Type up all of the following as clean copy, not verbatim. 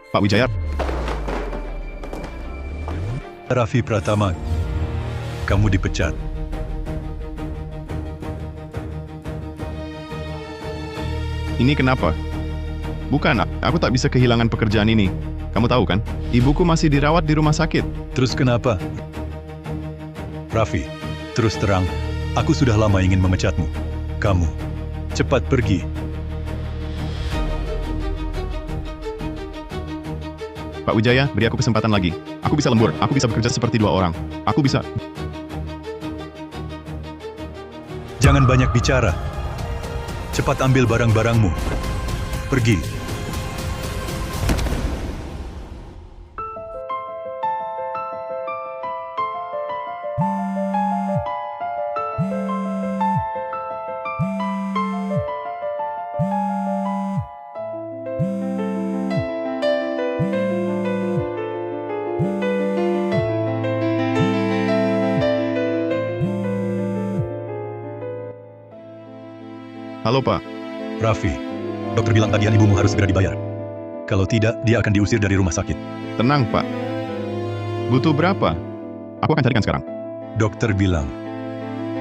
Pak Wijaya, Raffi Pratama, kamu dipecat. ini kenapa? Bukan, aku tak bisa kehilangan pekerjaan ini. Kamu tahu kan, ibuku masih dirawat di rumah sakit. Terus kenapa? Raffi, terus terang, aku sudah lama ingin memecatmu. Kamu, cepat pergi. Pak Wijaya, beri aku kesempatan lagi. Aku bisa lembur, aku bisa bekerja seperti dua orang. Aku bisa... Jangan banyak bicara. Cepat ambil barang-barangmu. Pergi. Halo Pak, Raffi, dokter bilang tagihan ibumu harus segera dibayar. Kalau tidak, dia akan diusir dari rumah sakit. tenang Pak. Butuh berapa? Aku akan carikan sekarang. Dokter bilang,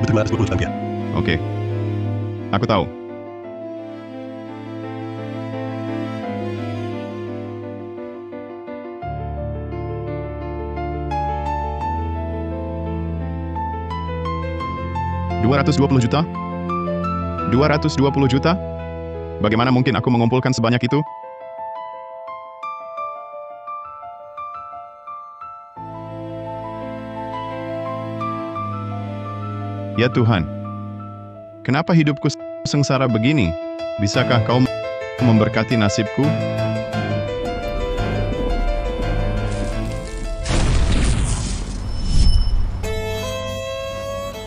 butuh 220 juta rupiah. Oke. Aku tahu. $220 juta? 220 juta? Bagaimana mungkin aku mengumpulkan sebanyak itu? Ya Tuhan, kenapa hidupku sengsara begini? Bisakah kau memberkati nasibku?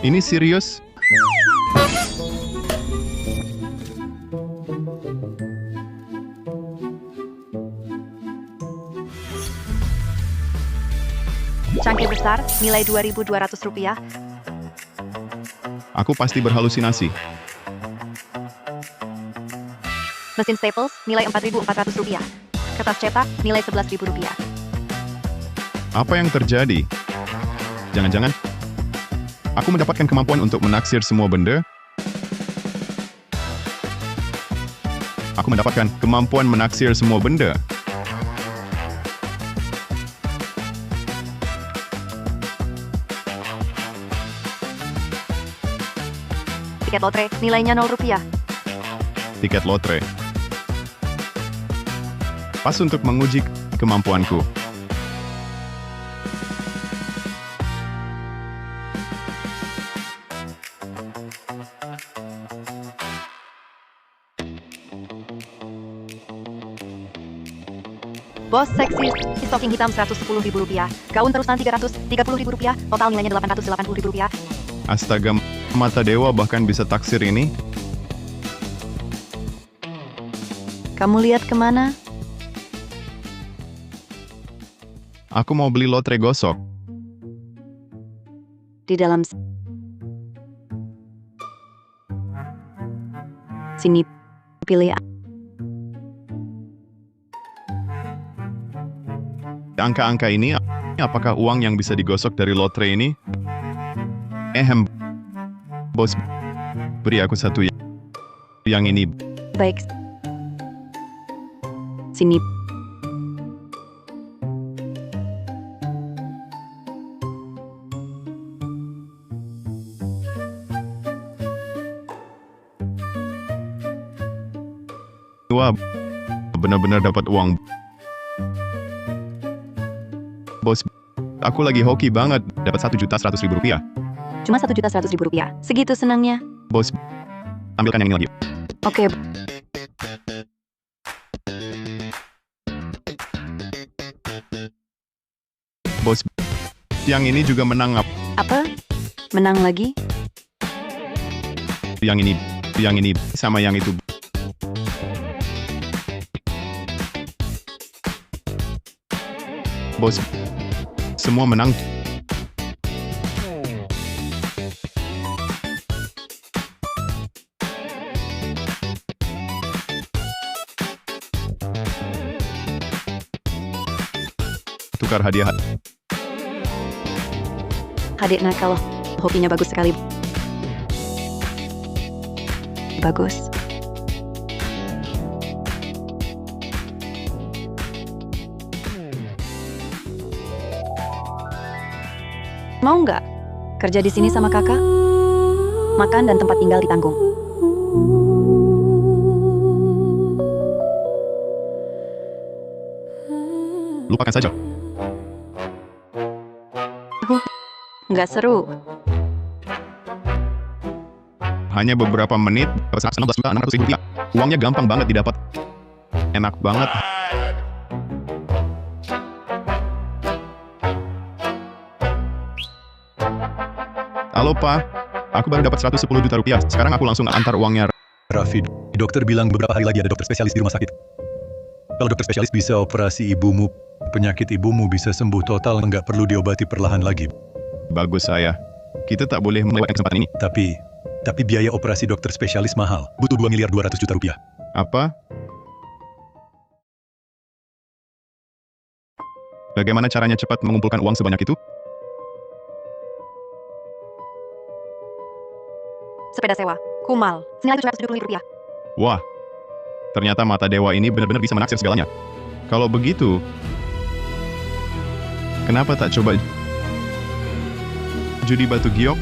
Ini serius? Cangkir besar, nilai Rp2.200. Aku pasti berhalusinasi. Mesin staples, nilai Rp4.400. Kertas cetak, nilai Rp11.000. Apa yang terjadi? Jangan-jangan aku mendapatkan kemampuan untuk menaksir semua benda? Aku mendapatkan kemampuan menaksir semua benda. Tiket lotre, nilainya Rp0. Tiket lotre. Pas untuk menguji kemampuanku. Bos seksi, stocking hitam Rp110.000. Gaun terusan Rp330.000. Total nilainya Rp880.000. Astaga, mata dewa bahkan bisa taksir ini? Kamu lihat kemana? Aku mau beli lotre gosok. Di dalam sini, pilih Angka-angka ini, apakah uang yang bisa digosok dari lotre ini? Bos, beri aku satu yang ini. baik. Sini. Wah, benar-benar dapat uang. Bos, aku lagi hoki banget, dapat Rp1.100.000. Cuma Rp1.100.000. Segitu senangnya. Bos, ambilkan yang ini lagi. Oke. Bos, yang ini juga menang. Apa? Menang lagi? Yang ini, sama yang itu. Bos, semua menang. tukar hadiah. Adik nakal, hobinya bagus sekali. Bagus. Mau nggak kerja di sini sama kakak? Makan dan tempat tinggal ditanggung. Lupakan saja. Nggak seru. Hanya beberapa menit, 16.600.000 rupiah. Uangnya gampang banget didapat. Enak banget. Halo, Pak. Aku baru dapat 110 juta rupiah. Sekarang aku langsung antar uangnya. Rafid, dokter bilang beberapa hari lagi ada dokter spesialis di rumah sakit. Kalau dokter spesialis bisa operasi ibumu, penyakit ibumu bisa sembuh total, nggak perlu diobati perlahan lagi. Bagus, saya. Kita tak boleh melewatkan kesempatan ini. Tapi biaya operasi dokter spesialis mahal. Butuh 2 miliar 200 juta rupiah. Apa? Bagaimana caranya cepat mengumpulkan uang sebanyak itu? Sepeda sewa, Kumal, senilai 770.000 rupiah. Wah, ternyata mata dewa ini benar-benar bisa menaksir segalanya. Kalau begitu, kenapa tak coba judi batu giok?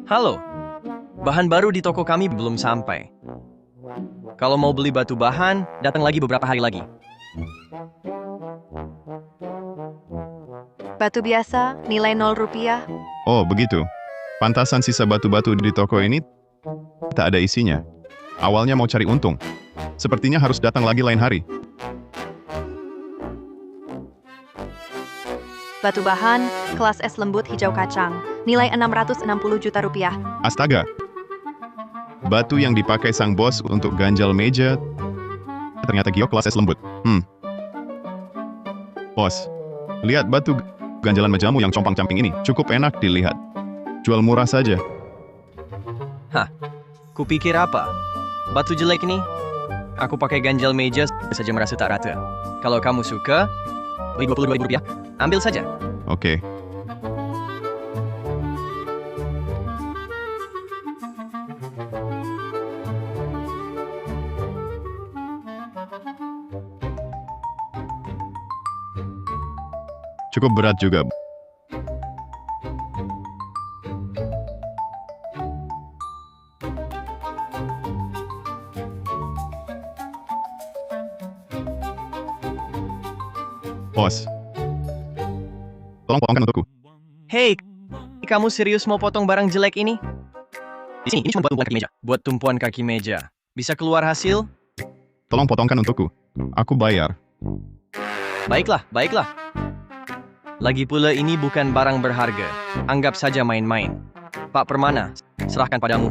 Halo, bahan baru di toko kami belum sampai. Kalau mau beli batu bahan, datang lagi beberapa hari lagi. Batu biasa, nilai 0 rupiah. Oh, begitu. Pantasan sisa batu-batu di toko ini tak ada isinya. Awalnya mau cari untung. Sepertinya harus datang lagi lain hari. Batu bahan, kelas S lembut hijau kacang, nilai 660 juta rupiah. Astaga. Batu yang dipakai sang bos untuk ganjal meja ternyata giok kelas S lembut. Bos, lihat batu ganjalan mejamu yang compang-camping ini. Cukup enak dilihat. Jual murah saja. Hah, kupikir apa? Batu jelek ini? Aku pakai ganjal meja saja merasa tak rata. Kalau kamu suka, beli 22.000 rupiah. Ambil saja. Oke. Cukup berat juga. Bos, tolong potongkan untukku. Hei, kamu serius mau potong barang jelek ini? Di sini, ini cuma buat tumpuan kaki meja. Buat tumpuan kaki meja. Bisa keluar hasil? Tolong potongkan untukku. Aku bayar. Baiklah, baiklah. Lagi pula ini bukan barang berharga. Anggap saja main-main. Pak Permana, serahkan padamu.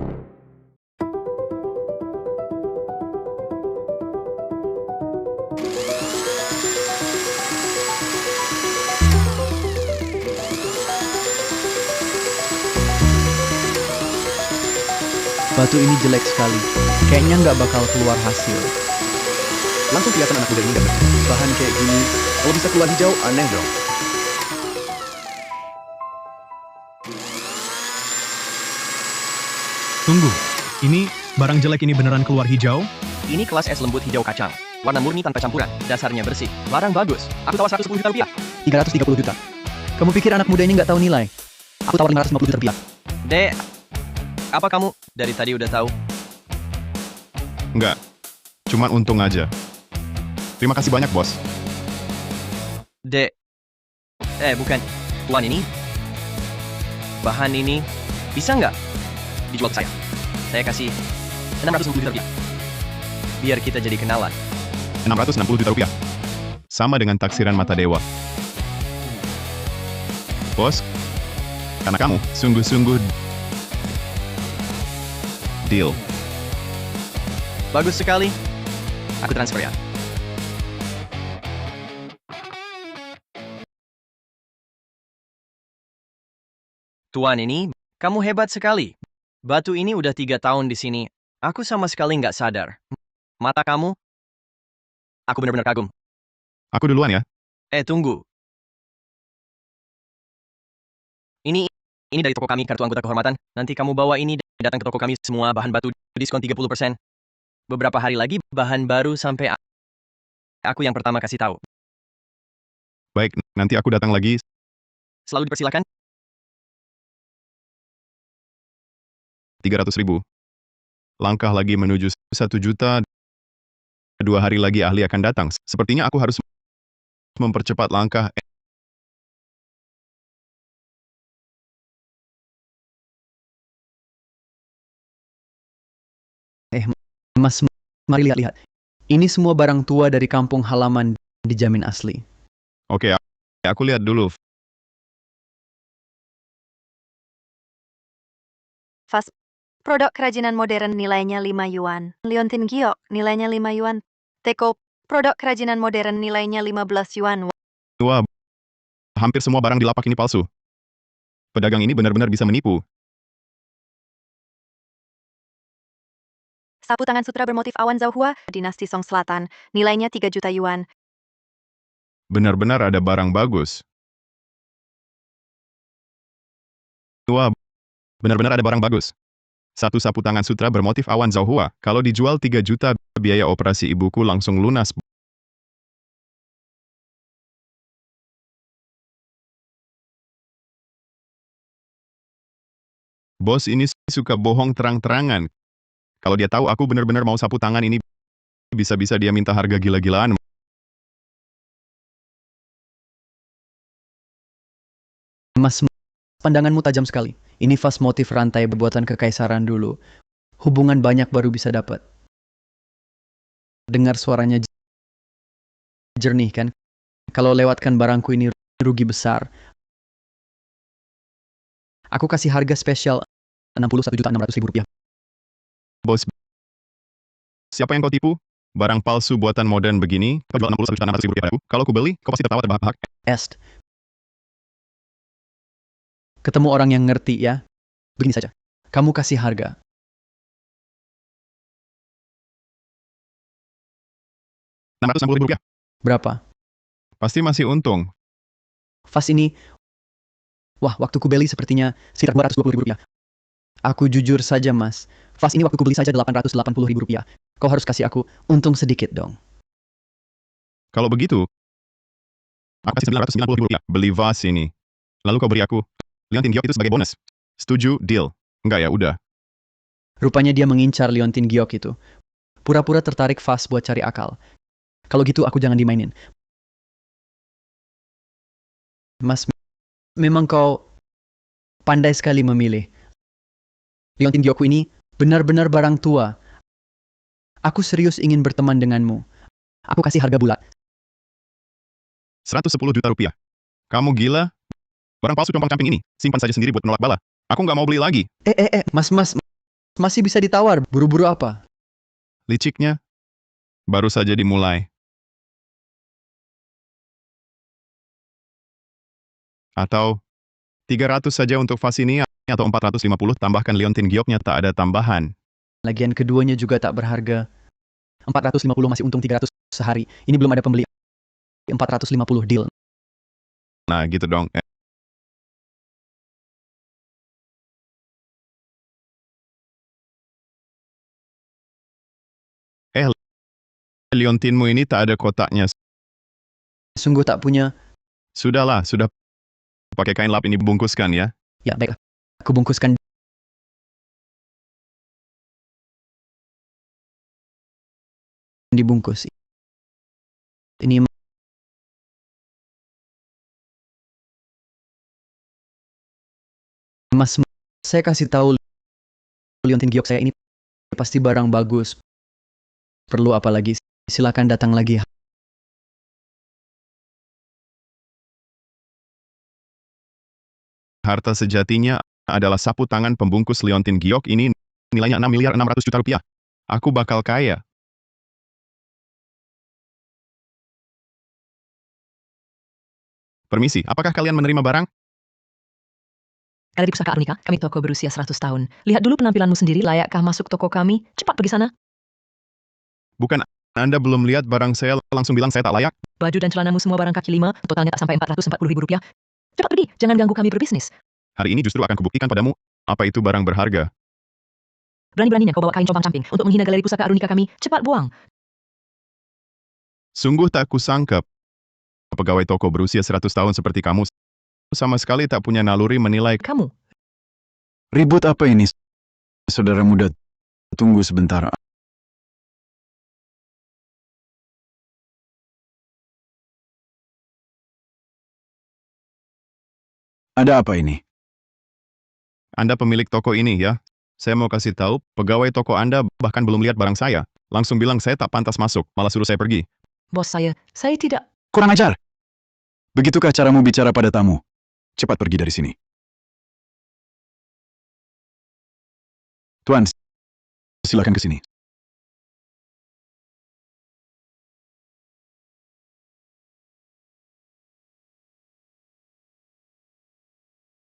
Batu ini jelek sekali. Kayaknya nggak bakal keluar hasil. Langsung kelihatan anak muda ini dan Bahan kayak gini, kalau bisa keluar hijau, aneh dong. Tunggu, ini barang jelek ini beneran keluar hijau? Ini kelas S lembut hijau kacang. Warna murni tanpa campuran. Dasarnya bersih. Barang bagus. Aku tawar 110 juta rupiah. 330 juta. Kamu pikir anak muda ini nggak tahu nilai? Aku tawar 550 juta rupiah. Dek, apa kamu dari tadi udah tahu? Enggak, cuman untung aja. Terima kasih banyak, bos. Dek, bukan. Tuan ini, bahan ini, bisa nggak dijual ke saya? Saya kasih 660 juta rupiah. Biar kita jadi kenalan. 660 juta rupiah. Sama dengan taksiran mata dewa. Bos, karena kamu sungguh-sungguh deal. Bagus sekali. Aku transfer ya. Tuan ini, Kamu hebat sekali. Batu ini udah 3 tahun di sini. Aku sama sekali nggak sadar. Mata kamu? Aku benar-benar kagum. Aku duluan ya. Tunggu. Ini ini dari toko kami, kartu anggota kehormatan. Nanti kamu bawa ini dan datang ke toko kami, semua bahan batu diskon 30%. Beberapa hari lagi bahan baru sampai aku yang pertama kasih tahu. Baik, nanti aku datang lagi. Selalu dipersilakan. 300.000. Langkah lagi menuju 1 juta. 2 hari lagi ahli akan datang. Sepertinya aku harus mempercepat langkah. Mas, mari lihat-lihat. Ini semua barang tua dari kampung halaman, dijamin asli. Oke, aku lihat dulu. Fast. Produk kerajinan modern nilainya 5 yuan. Liontin Giok nilainya 5 yuan. Teko. Produk kerajinan modern nilainya 15 yuan. Wah, hampir semua barang di lapak ini palsu. Pedagang ini benar-benar bisa menipu. Sapu tangan sutra bermotif awan Zhaohua, dinasti Song Selatan, nilainya 3 juta yuan. Benar-benar ada barang bagus. Wah, benar-benar ada barang bagus. Satu sapu tangan sutra bermotif awan Zhaohua. Kalau dijual 3 juta, biaya operasi ibuku langsung lunas. Bos ini suka bohong terang-terangan. Kalau dia tahu aku benar-benar mau sapu tangan ini, bisa-bisa dia minta harga gila-gilaan. Mas, pandanganmu tajam sekali. Ini vas motif rantai buatan kekaisaran dulu. Hubungan banyak baru bisa dapat. Dengar suaranya jernih kan? Kalau lewatkan barangku ini rugi besar. Aku kasih harga spesial 61.600.000 rupiah. Bos, siapa yang kau tipu? Barang palsu buatan modern begini, kau jual 61.600.000 rupiah padaku. Kalau ku beli, kau pasti tertawa terbahak-bahak. Est. Ketemu orang yang ngerti ya. Begini saja. Kamu kasih harga. 660.000 rupiah. Berapa? Pasti masih untung. Vas ini, wah, waktu ku beli sepertinya sekitar 220.000 rupiah. Aku jujur saja mas, vas ini waktu ku beli saja 880.000 rupiah. Kau harus kasih aku untung sedikit dong. Kalau begitu, aku kasih 990.000 rupiah. Beli vas ini. Lalu kau beri aku Liontin Giok itu sebagai bonus. Setuju, deal. Enggak ya, udah. Rupanya dia mengincar Liontin Giok itu. Pura-pura tertarik vas buat cari akal. Kalau gitu aku jangan dimainin. Mas, memang kau pandai sekali memilih. Liontin Giokku ini benar-benar barang tua. Aku serius ingin berteman denganmu. Aku kasih harga bulat. 110 juta rupiah. Kamu gila? Barang palsu compang-camping ini, simpan saja sendiri buat menolak bala. Aku nggak mau beli lagi. Mas, masih bisa ditawar. Buru-buru apa? Liciknya, baru saja dimulai. Atau 300 saja untuk vas ini, atau 450 tambahkan Liontin Gioknya tak ada tambahan. Lagian keduanya juga tak berharga. 450 masih untung 300 sehari. Ini belum ada pembeli. 450 deal. Nah gitu dong. Liontinmu ini tak ada kotaknya. Sungguh tak punya. Sudahlah, sudah pakai kain lap ini bungkuskan ya. Ya baiklah. Aku bungkuskan. Dibungkus. Ini Mas, saya kasih tahu Liontin Giok saya ini pasti barang bagus. Perlu apa lagi? Silakan datang lagi. Harta sejatinya adalah sapu tangan pembungkus Liontin Giok ini, nilainya 6.600 juta rupiah. Aku bakal kaya. Permisi, apakah kalian menerima barang? Galeri Pusaka Arunika, kami toko berusia 100 tahun. Lihat dulu penampilanmu sendiri, layakkah masuk toko kami? Cepat pergi sana. Bukan Anda belum lihat barang saya langsung bilang saya tak layak? Baju dan celanamu semua barang kaki 5, totalnya tak sampai Rp440.000. Cepat pergi, jangan ganggu kami berbisnis. Hari ini justru akan kubuktikan padamu apa itu barang berharga. Berani-beraninya kau bawa kain compang-camping untuk menghina Galeri Pusaka Arunika kami. Cepat buang. Sungguh tak kusangka pegawai toko berusia 100 tahun seperti kamu sama sekali tak punya naluri menilai. Kamu. Ribut apa ini, saudara muda? Tunggu sebentar. Ada apa ini? Anda pemilik toko ini ya? Saya mau kasih tahu, pegawai toko Anda bahkan belum lihat barang saya. Langsung bilang saya tak pantas masuk, malah suruh saya pergi. Bos saya tidak. Kurang ajar. Begitukah caramu bicara pada tamu? Cepat pergi dari sini. Tuan, silakan ke sini.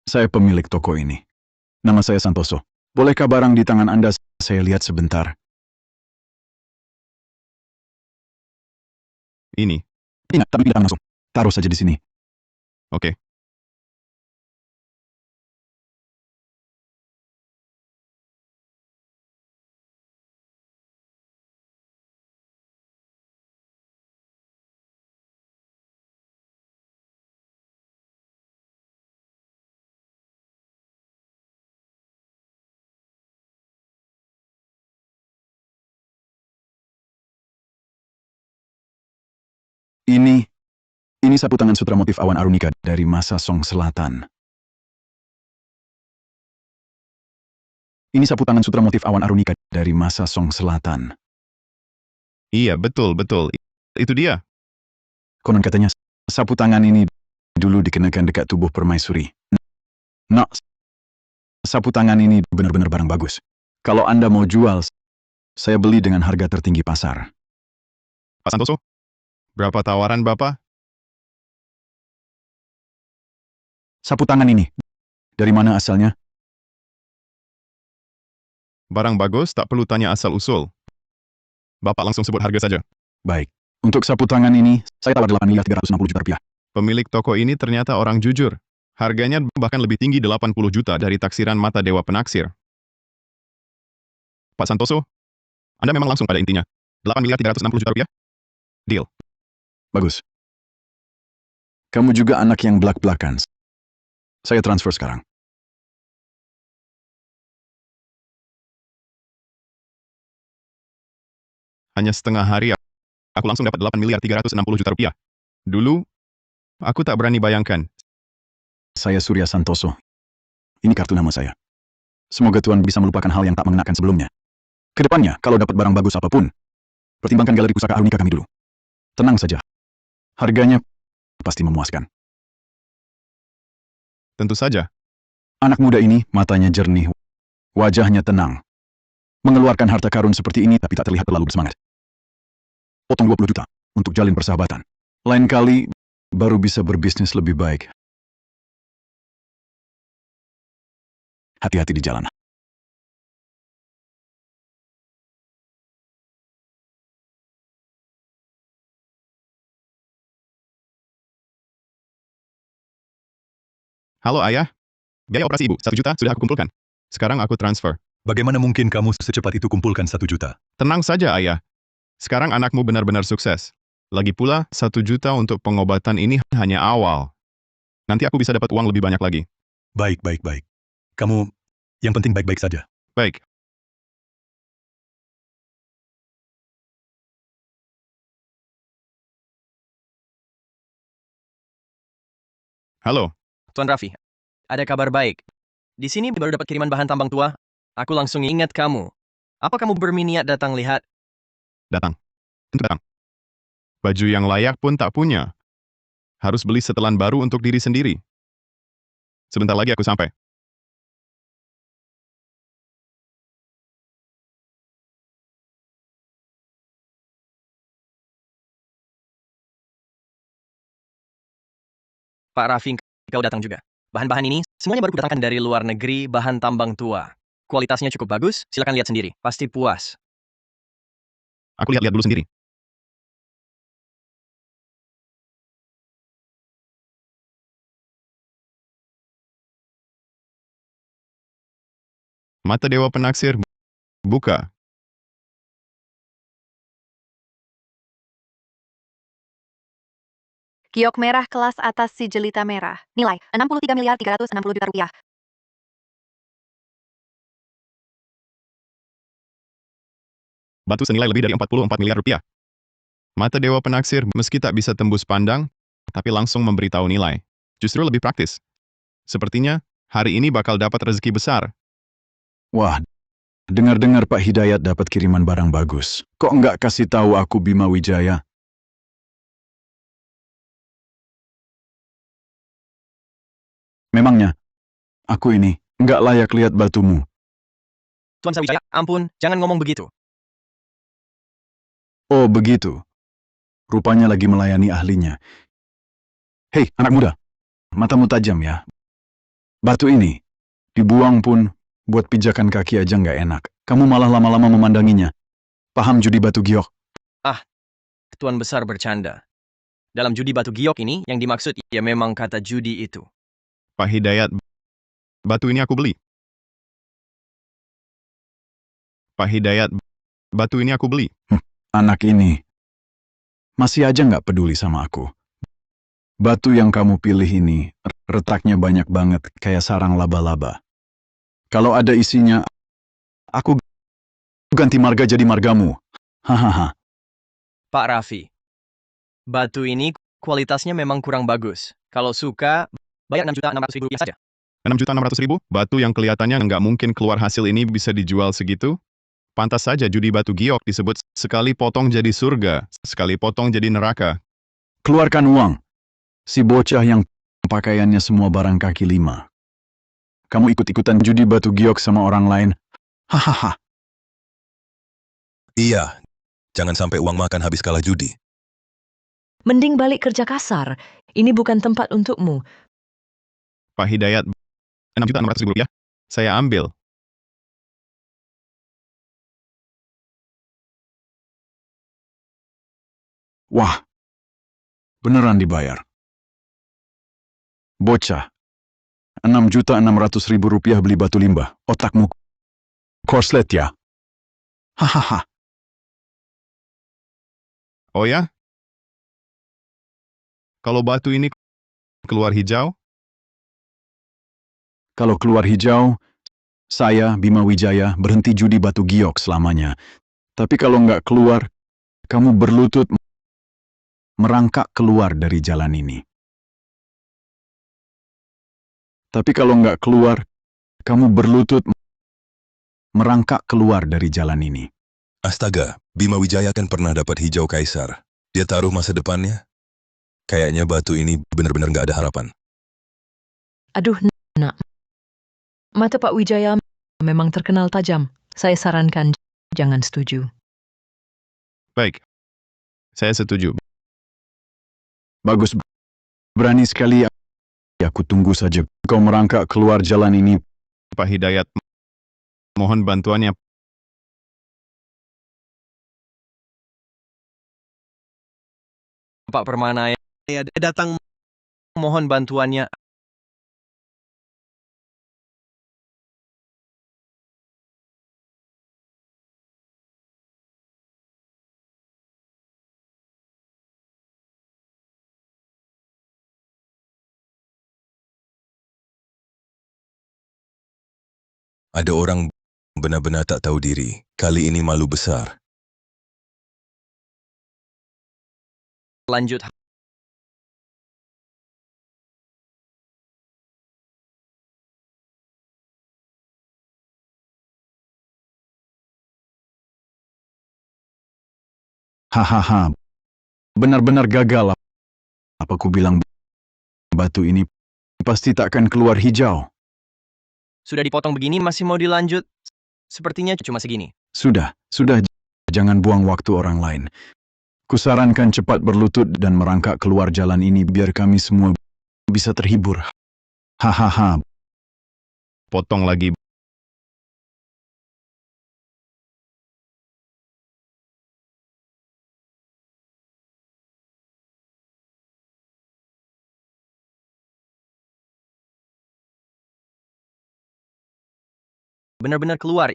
Saya pemilik toko ini. Nama saya Santoso. Bolehkah barang di tangan Anda saya lihat sebentar? Ini, Ingat, tapi tidak langsung. Taruh saja di sini. oke. Ini sapu tangan sutra motif awan arunika dari masa Song Selatan. Ini sapu tangan sutra motif awan arunika dari masa Song Selatan. Iya, betul, betul. Itu dia. Konon katanya, sapu tangan ini dulu dikenakan dekat tubuh permaisuri. Nah, sapu tangan ini benar-benar barang bagus. Kalau Anda mau jual, saya beli dengan harga tertinggi pasar. Pak Santoso, berapa tawaran Bapak? Sapu tangan ini, dari mana asalnya? Barang bagus, tak perlu tanya asal-usul. Bapak langsung sebut harga saja. Baik. Untuk sapu tangan ini, saya tawar Rp8.360.000.000. Pemilik toko ini ternyata orang jujur. Harganya bahkan lebih tinggi 80 juta dari taksiran mata dewa penaksir. Pak Santoso, Anda memang langsung pada intinya. Rp8.360.000.000? Deal. Bagus. Kamu juga anak yang belak-belakan. Saya transfer sekarang. Hanya setengah hari, aku langsung dapat Rp8.360.000.000. Dulu, aku tak berani bayangkan. Saya Surya Santoso. Ini kartu nama saya. Semoga Tuan bisa melupakan hal yang tak mengenakan sebelumnya. Kedepannya, kalau dapat barang bagus apapun, pertimbangkan Galeri Pusaka Arunika kami dulu. Tenang saja. Harganya pasti memuaskan. Tentu saja. Anak muda ini matanya jernih, wajahnya tenang. Mengeluarkan harta karun seperti ini tapi tak terlihat terlalu bersemangat. Potong 20 juta untuk jalin persahabatan. Lain kali baru bisa berbisnis lebih baik. Hati-hati di jalan. Halo ayah, biaya operasi ibu 1 juta sudah aku kumpulkan. Sekarang aku transfer. Bagaimana mungkin kamu secepat itu kumpulkan 1 juta? Tenang saja ayah. Sekarang anakmu benar-benar sukses. Lagi pula 1 juta untuk pengobatan ini hanya awal. Nanti aku bisa dapat uang lebih banyak lagi. Baik. Kamu, yang penting baik-baik saja. Baik. Halo, Tuan Raffi, ada kabar baik. Di sini baru dapat kiriman bahan tambang tua. Aku langsung ingat kamu. Apa kamu berminat datang lihat? datang. Tentu datang. Baju yang layak pun tak punya. Harus beli setelan baru untuk diri sendiri. Sebentar lagi aku sampai. Pak Raffi, kau datang juga. Bahan-bahan ini semuanya baru kudatangkan dari luar negeri, bahan tambang tua. Kualitasnya cukup bagus, silakan lihat sendiri. Pasti puas. Aku lihat-lihat dulu sendiri. Mata Dewa Penaksir, buka. Giok merah kelas atas si jelita merah. Nilai 63.360 juta rupiah. Batu senilai lebih dari 44 miliar rupiah. Mata Dewa Penaksir meski tak bisa tembus pandang, tapi langsung memberitahu nilai. Justru lebih praktis. Sepertinya, hari ini bakal dapat rezeki besar. Wah, dengar-dengar Pak Hidayat dapat kiriman barang bagus. Kok nggak kasih tahu aku Bima Wijaya? Memangnya, aku ini nggak layak lihat batumu. Tuan Sawijaya, ampun, jangan ngomong begitu. Oh begitu. Rupanya lagi melayani ahlinya. Hei, anak muda. Matamu tajam ya. Batu ini, dibuang pun, buat pijakan kaki aja nggak enak. Kamu malah lama-lama memandanginya. Paham judi batu giok? Tuan besar bercanda. Dalam judi batu giok ini, yang dimaksud ya memang kata judi itu. Pak Hidayat, batu ini aku beli. Pak Hidayat, batu ini aku beli. Anak ini, masih aja nggak peduli sama aku. Batu yang kamu pilih ini, retaknya banyak banget, kayak sarang laba-laba. Kalau ada isinya, aku ganti marga jadi margamu. Hahaha. Pak Raffi, batu ini kualitasnya memang kurang bagus. Kalau suka, bayar 6.600.000 rupiah saja. 6.600.000, batu yang kelihatannya nggak mungkin keluar hasil ini bisa dijual segitu. Pantas saja judi batu giok disebut sekali potong jadi surga, sekali potong jadi neraka. Keluarkan uang. Si bocah yang pakaiannya semua barang kaki 5. Kamu ikut-ikutan judi batu giok sama orang lain. Hahaha. Iya, jangan sampai uang makan habis kalah judi. Mending balik kerja kasar. Ini bukan tempat untukmu. Pak Hidayat, 6.600.000 rupiah, saya ambil. Wah, beneran dibayar. Bocah, 6.600.000 rupiah beli batu limbah. Otakmu korslet ya? Hahaha. Oh ya? Kalau batu ini keluar hijau, Kalau keluar hijau, saya, Bima Wijaya, berhenti judi batu giok selamanya. Tapi kalau nggak keluar, kamu berlutut merangkak keluar dari jalan ini. Tapi kalau nggak keluar, kamu berlutut merangkak keluar dari jalan ini. Astaga, Bima Wijaya kan pernah dapat hijau kaisar. Dia taruh masa depannya. Kayaknya batu ini benar-benar nggak ada harapan. Aduh, nak. Mata Pak Wijaya memang terkenal tajam. Saya sarankan jangan setuju. baik. Saya setuju. Bagus, berani sekali. Aku tunggu saja kau merangkak keluar jalan ini. Pak Hidayat, mohon bantuannya. Pak Permana ya datang mohon bantuannya. Ada orang benar-benar tak tahu diri. Kali ini malu besar. Lanjut. Hahaha. Benar-benar gagal. Apa ku bilang batu ini pasti takkan keluar hijau. Sudah dipotong begini masih mau dilanjut? Sepertinya cuma segini. Sudah, jangan buang waktu orang lain. Kusarankan cepat berlutut dan merangkak keluar jalan ini biar kami semua bisa terhibur. Hahaha, Potong lagi. Benar-benar keluar.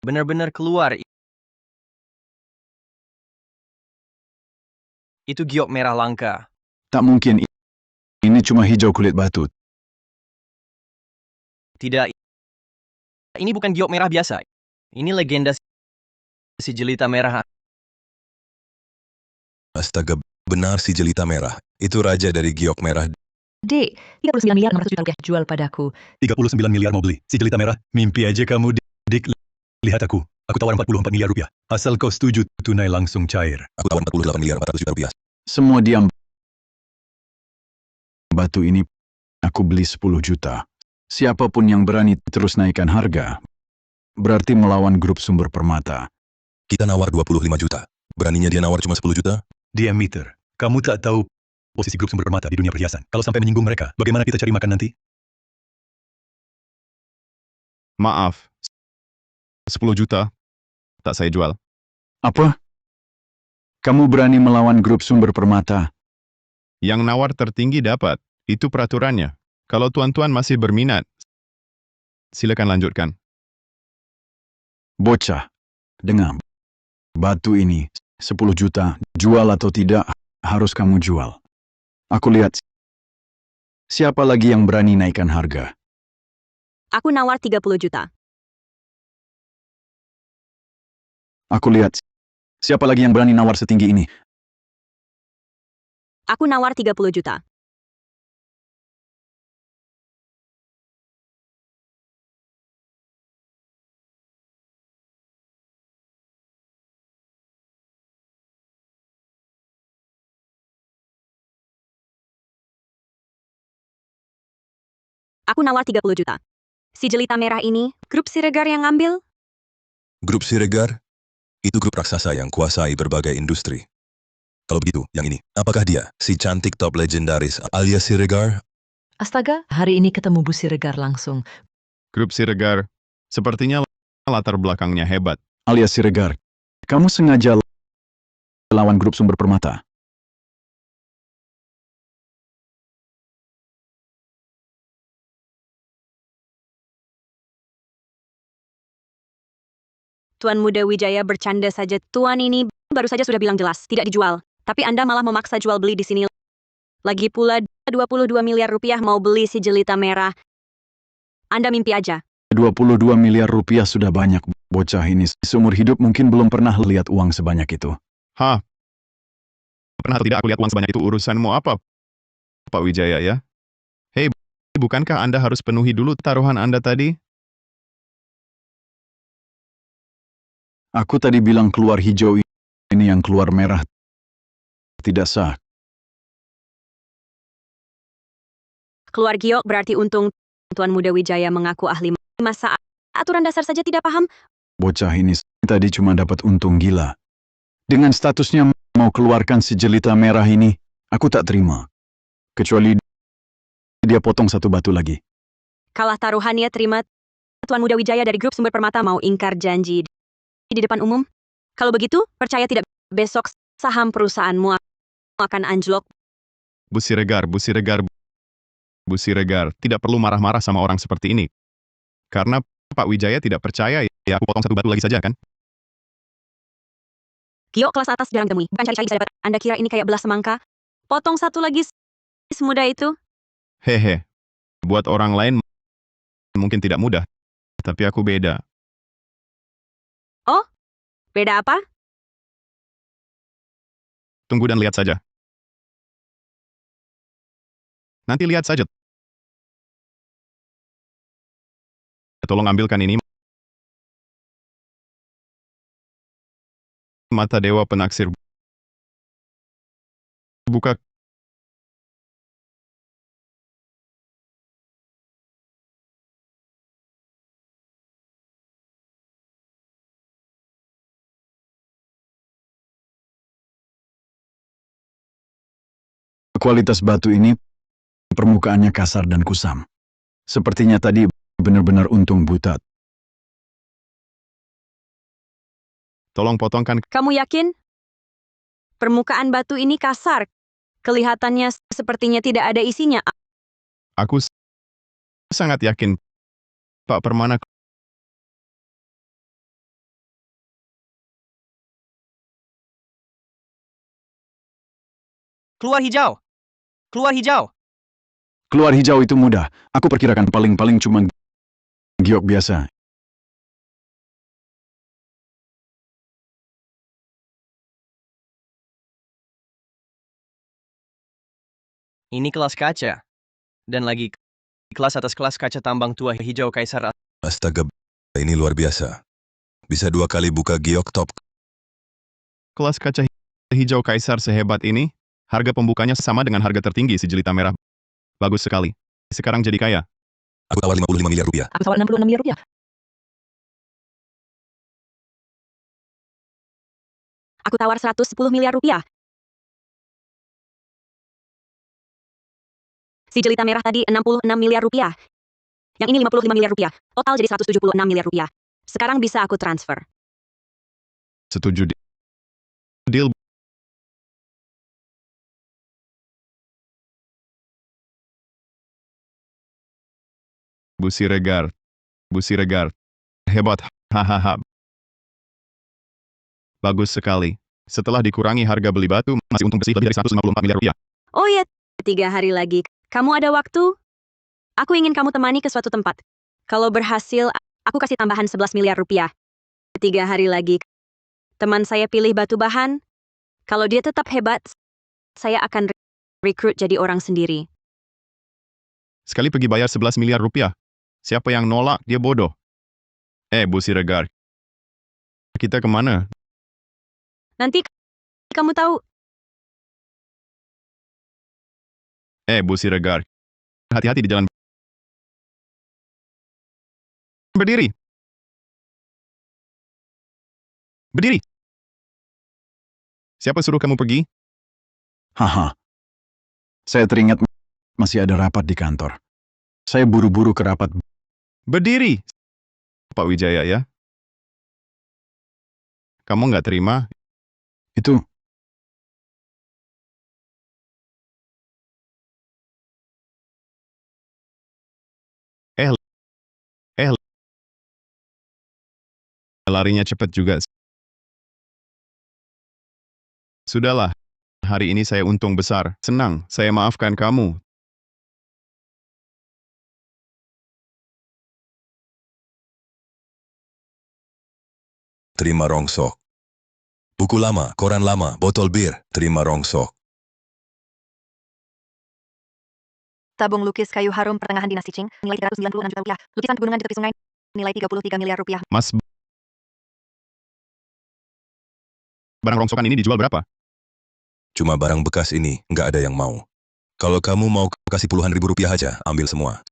Benar-benar keluar. Itu giok merah langka. tak mungkin. Ini cuma hijau kulit batu. Tidak. Ini bukan giok merah biasa. Ini legenda si jelita merah. Astaga, benar si jelita merah. Itu raja dari giok merah. Dek, 39 miliar 600 juta rupiah jual padaku. 39 miliar mau beli. Si jelita merah, mimpi aja kamu, Dik. Lihat aku. Aku tawar 44 miliar rupiah. Asal kau setuju, tunai langsung cair. Aku tawar 48 miliar 400 juta rupiah. Semua diam. Batu ini aku beli 10 juta. Siapapun yang berani terus naikkan harga, berarti melawan grup Sumber Permata. Kita nawar 25 juta. Beraninya dia nawar cuma 10 juta? Diameter. Kamu tak tahu posisi grup Sumber Permata di dunia perhiasan. Kalau sampai menyinggung mereka, bagaimana kita cari makan nanti? Maaf. 10 juta. Tak saya jual. Apa? Kamu berani melawan grup Sumber Permata? Yang nawar tertinggi dapat. Itu peraturannya. Kalau tuan-tuan masih berminat, silakan lanjutkan. Bocah, dengar. Batu ini 10 juta, jual atau tidak, harus kamu jual. Aku lihat siapa lagi yang berani naikkan harga. Aku nawar 30 juta. Aku lihat siapa lagi yang berani nawar setinggi ini. Aku nawar 30 juta. Aku nawar 30 juta. Si jelita merah ini, grup Siregar yang ngambil? Grup Siregar? Itu grup raksasa yang kuasai berbagai industri. Kalau begitu, yang ini, apakah dia, si cantik top legendaris alias Siregar? Astaga, hari ini ketemu Bu Siregar langsung. Grup Siregar, sepertinya latar belakangnya hebat. Alias Siregar, kamu sengaja lawan grup Sumber Permata. Tuan Muda Wijaya bercanda saja. Tuan ini baru saja sudah bilang jelas, tidak dijual. Tapi Anda malah memaksa jual beli di sini. Lagi pula 22 miliar rupiah mau beli si jelita merah. Anda mimpi aja. 22 miliar rupiah sudah banyak. Bocah ini seumur hidup mungkin belum pernah lihat uang sebanyak itu. Hah? Pernah atau tidak aku lihat uang sebanyak itu urusanmu apa, Pak Wijaya ya? Hei, bukankah Anda harus penuhi dulu taruhan Anda tadi? Aku tadi bilang keluar hijau, ini yang keluar merah. Tidak sah. Keluar giok berarti untung. Tuan Muda Wijaya mengaku ahli. Masa aturan dasar saja tidak paham? Bocah ini tadi cuma dapat untung gila. Dengan statusnya mau keluarkan si jelita merah ini, aku tak terima. Kecuali dia potong satu batu lagi. Kalah taruhannya terima. Tuan Muda Wijaya dari grup Sumber Permata mau ingkar janji di depan umum. Kalau begitu, percaya tidak, besok saham perusahaanmu akan anjlok. Bu Siregar, Bu Siregar, Bu Siregar, tidak perlu marah-marah sama orang seperti ini. Karena Pak Wijaya tidak percaya, ya aku potong satu batu lagi saja kan? Giok kelas atas jarang temui, bukan cari-cari bisa dapat. Anda kira ini kayak belas semangka? Potong satu lagi semudah itu? Hehe, buat orang lain mungkin tidak mudah, tapi aku beda. Oh, beda apa? Tunggu dan lihat saja. Nanti lihat saja. Tolong ambilkan ini. Mata Dewa Penaksir. Buka Kualitas batu ini permukaannya kasar dan kusam. Sepertinya tadi benar-benar untung buta. Tolong potongkan. Kamu yakin? Permukaan batu ini kasar. Kelihatannya sepertinya tidak ada isinya. Aku sangat yakin, Pak Permana. Keluar hijau! Keluar hijau! Keluar hijau itu mudah. Aku perkirakan paling-paling cuma giok biasa. Ini kelas kaca. Dan lagi kelas atas kelas kaca tambang tua hijau kaisar. Astaga, ini luar biasa. Bisa 2 kali buka giok top. Kelas kaca hijau kaisar sehebat ini, harga pembukanya sama dengan harga tertinggi si jelita merah. Bagus sekali. Sekarang jadi kaya. Aku tawar 55 miliar rupiah. Aku tawar 66 miliar rupiah. Aku tawar 110 miliar rupiah. Si jelita merah tadi 66 miliar rupiah. Yang ini 55 miliar rupiah. Total jadi 176 miliar rupiah. Sekarang bisa aku transfer. Setuju. Deal. Bu Siregar. Bu Siregar. Hebat. Hahaha. Bagus sekali. Setelah dikurangi harga beli batu, masih untung bersih lebih dari 154 miliar rupiah. Oh ya, 3 hari lagi. Kamu ada waktu? Aku ingin kamu temani ke suatu tempat. Kalau berhasil, aku kasih tambahan 11 miliar rupiah. 3 hari lagi. Teman saya pilih batu bahan. Kalau dia tetap hebat, saya akan rekrut jadi orang sendiri. Sekali pergi bayar 11 miliar rupiah. Siapa yang nolak, dia bodoh. Bu Siregar. Kita kemana? Nanti kamu tahu. Bu Siregar. Hati-hati di jalan. Berdiri. Berdiri. Siapa suruh kamu pergi? Haha. Saya teringat masih ada rapat di kantor. Saya buru-buru ke rapat. Berdiri. Pak Wijaya ya. Kamu nggak terima? Itu Larinya cepat juga. Sudahlah. Hari ini saya untung besar. Senang, saya maafkan kamu. Terima rongsok. Buku lama, koran lama, botol bir. Terima rongsok. Tabung lukis kayu harum pertengahan dinasti Qing, nilai 396 juta rupiah. Lukisan pegunungan di tepi sungai, nilai 33 miliar rupiah. Mas, barang rongsokan ini dijual berapa? Cuma barang bekas ini, nggak ada yang mau. Kalau kamu mau kasih puluhan ribu rupiah aja, ambil semua.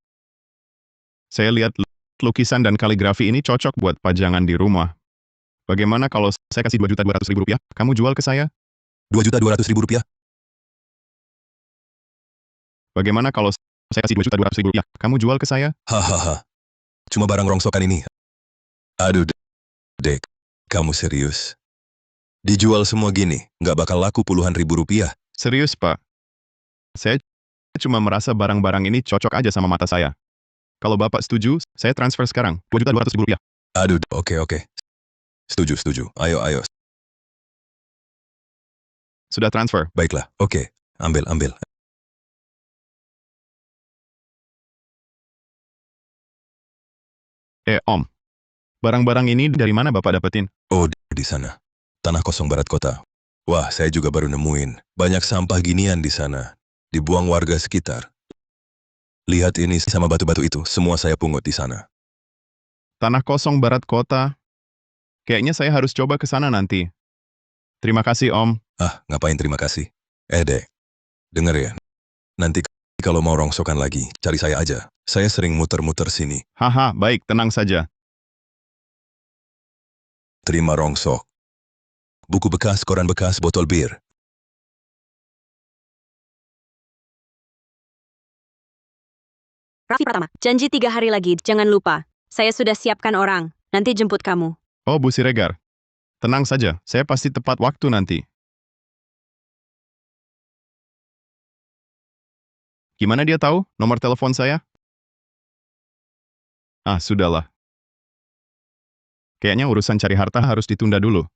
Saya lihat lukisan dan kaligrafi ini cocok buat pajangan di rumah. Bagaimana kalau saya kasih 2.200.000 rupiah, kamu jual ke saya? 2.200.000 rupiah? Bagaimana kalau saya kasih 2.200.000 rupiah, kamu jual ke saya? Hahaha. Cuma barang rongsokan ini. Aduh, Dek. Kamu serius? Dijual semua gini, nggak bakal laku puluhan ribu rupiah. Serius, Pak. Saya cuma merasa barang-barang ini cocok aja sama mata saya. Kalau Bapak setuju, saya transfer sekarang, 2.200.000 rupiah. Aduh, oke. Setuju. Ayo. Sudah transfer. Baiklah, oke. Ambil. Om. Barang-barang ini dari mana Bapak dapetin? Oh, di sana. Tanah kosong barat kota. Wah, saya juga baru nemuin. Banyak sampah ginian di sana. Dibuang warga sekitar. Lihat ini sama batu-batu itu, semua saya pungut di sana. Tanah kosong barat kota. Kayaknya saya harus coba ke sana nanti. Terima kasih, Om. Ngapain terima kasih? Dek. Denger ya. Nanti kalau mau rongsokan lagi, cari saya aja. Saya sering muter-muter sini. Haha, baik, tenang saja. Terima rongsok. Buku bekas, koran bekas, botol bir. Raffi Pratama, janji 3 hari lagi, jangan lupa. Saya sudah siapkan orang, nanti jemput kamu. Oh, Bu Siregar. Tenang saja, saya pasti tepat waktu nanti. Gimana dia tahu nomor telepon saya? Ah, sudahlah. Kayaknya urusan cari harta harus ditunda dulu.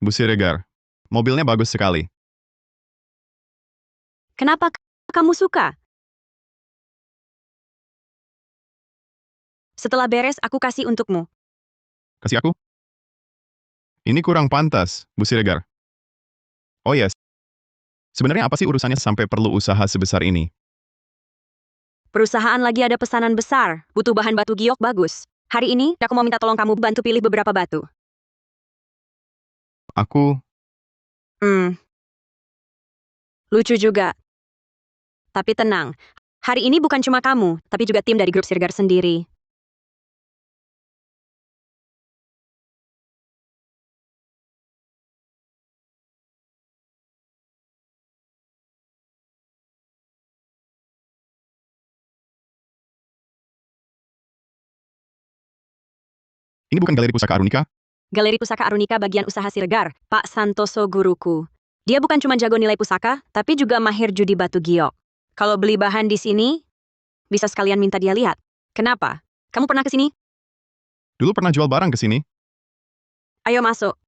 Bu Siregar, mobilnya bagus sekali. Kenapa kamu suka? Setelah beres, aku kasih untukmu. Kasih aku? Ini kurang pantas, Bu Siregar. Oh yes. Sebenarnya apa sih urusannya sampai perlu usaha sebesar ini? Perusahaan lagi ada pesanan besar, butuh bahan batu giok bagus. Hari ini, aku mau minta tolong kamu bantu pilih beberapa batu. Aku, Lucu juga. Tapi tenang, hari ini bukan cuma kamu, tapi juga tim dari grup Siregar sendiri. ini bukan galeri pusaka Arunika? Galeri Pusaka Arunika bagian usaha Siregar, Pak Santoso guruku. Dia bukan cuma jago nilai pusaka, tapi juga mahir judi batu giok. Kalau beli bahan di sini, bisa sekalian minta dia lihat. Kenapa? Kamu pernah ke sini? Dulu pernah jual barang ke sini. Ayo masuk.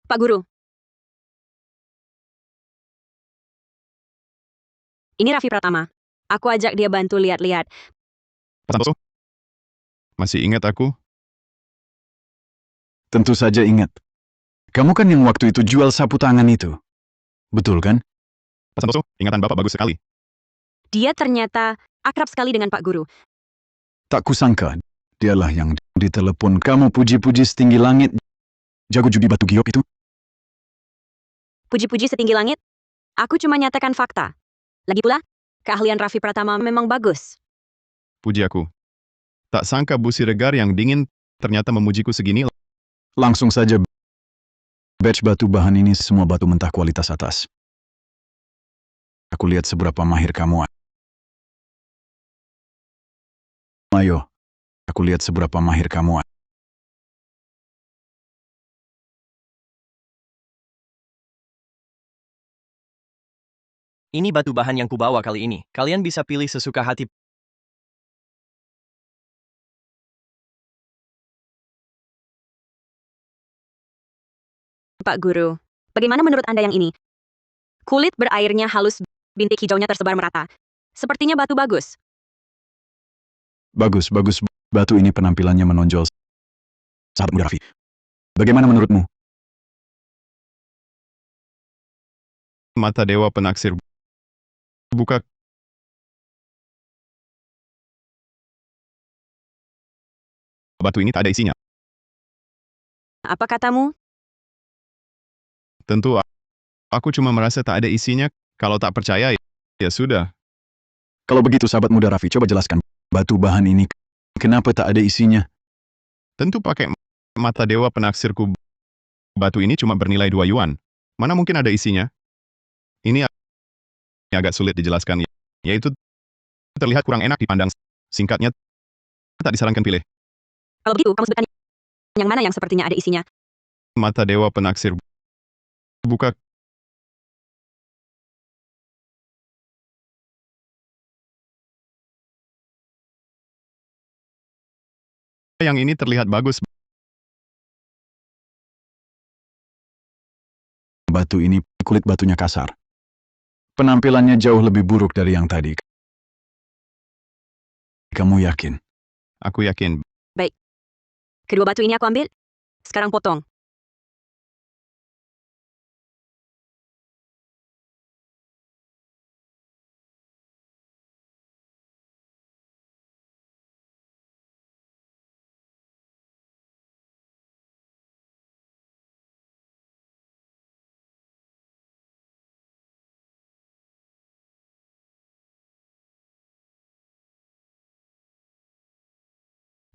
Pak Guru. Ini Raffi Pratama. Aku ajak dia bantu lihat-lihat. Pak Santoso? Masih ingat aku? Tentu saja ingat. Kamu kan yang waktu itu jual sapu tangan itu. Betul kan? Pak Santoso, ingatan Bapak bagus sekali. Dia ternyata akrab sekali dengan Pak Guru. Tak kusangka, dialah yang ditelepon kamu puji-puji setinggi langit. Jago judi batu giok itu. Puji-puji setinggi langit. Aku cuma nyatakan fakta. Lagi pula, keahlian Raffi Pratama memang bagus. Puji aku. Tak sangka Bu Siregar yang dingin ternyata memujiku segini. Langsung saja, batch batu bahan ini semua batu mentah kualitas atas. Aku lihat seberapa mahir kamu. Ayo, aku lihat seberapa mahir kamu. Ini batu bahan yang kubawa kali ini. Kalian bisa pilih sesuka hati. Pak Guru, bagaimana menurut Anda yang ini? Kulit berairnya halus, bintik hijaunya tersebar merata. Sepertinya batu bagus. Bagus, bagus. Batu ini penampilannya menonjol. Sahabat muda Raffi. Bagaimana menurutmu? Mata dewa penaksir. Buka. Batu ini tak ada isinya. Apa katamu? Tentu, aku cuma merasa tak ada isinya. Kalau tak percaya, ya sudah. Kalau begitu sahabat muda Raffi, coba jelaskan. Batu bahan ini, kenapa tak ada isinya? Tentu pakai mata dewa penaksirku. Batu ini cuma bernilai 2 yuan. Mana mungkin ada isinya? Ini agak sulit dijelaskan, yaitu terlihat kurang enak dipandang. Singkatnya, tak disarankan pilih. Kalau begitu, kamu sebutkan yang mana yang sepertinya ada isinya. Mata dewa penaksir. Buka. Yang ini terlihat bagus. Batu ini, kulit batunya kasar. Penampilannya jauh lebih buruk dari yang tadi. Kamu yakin? Aku yakin. Baik. Kedua batu ini aku ambil. Sekarang potong.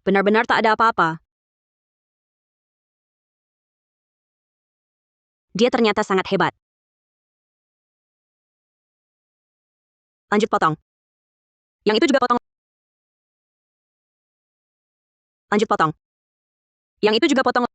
Benar-benar tak ada apa-apa. Dia ternyata sangat hebat. Lanjut potong. Yang itu juga potong. Lanjut potong. Yang itu juga potong.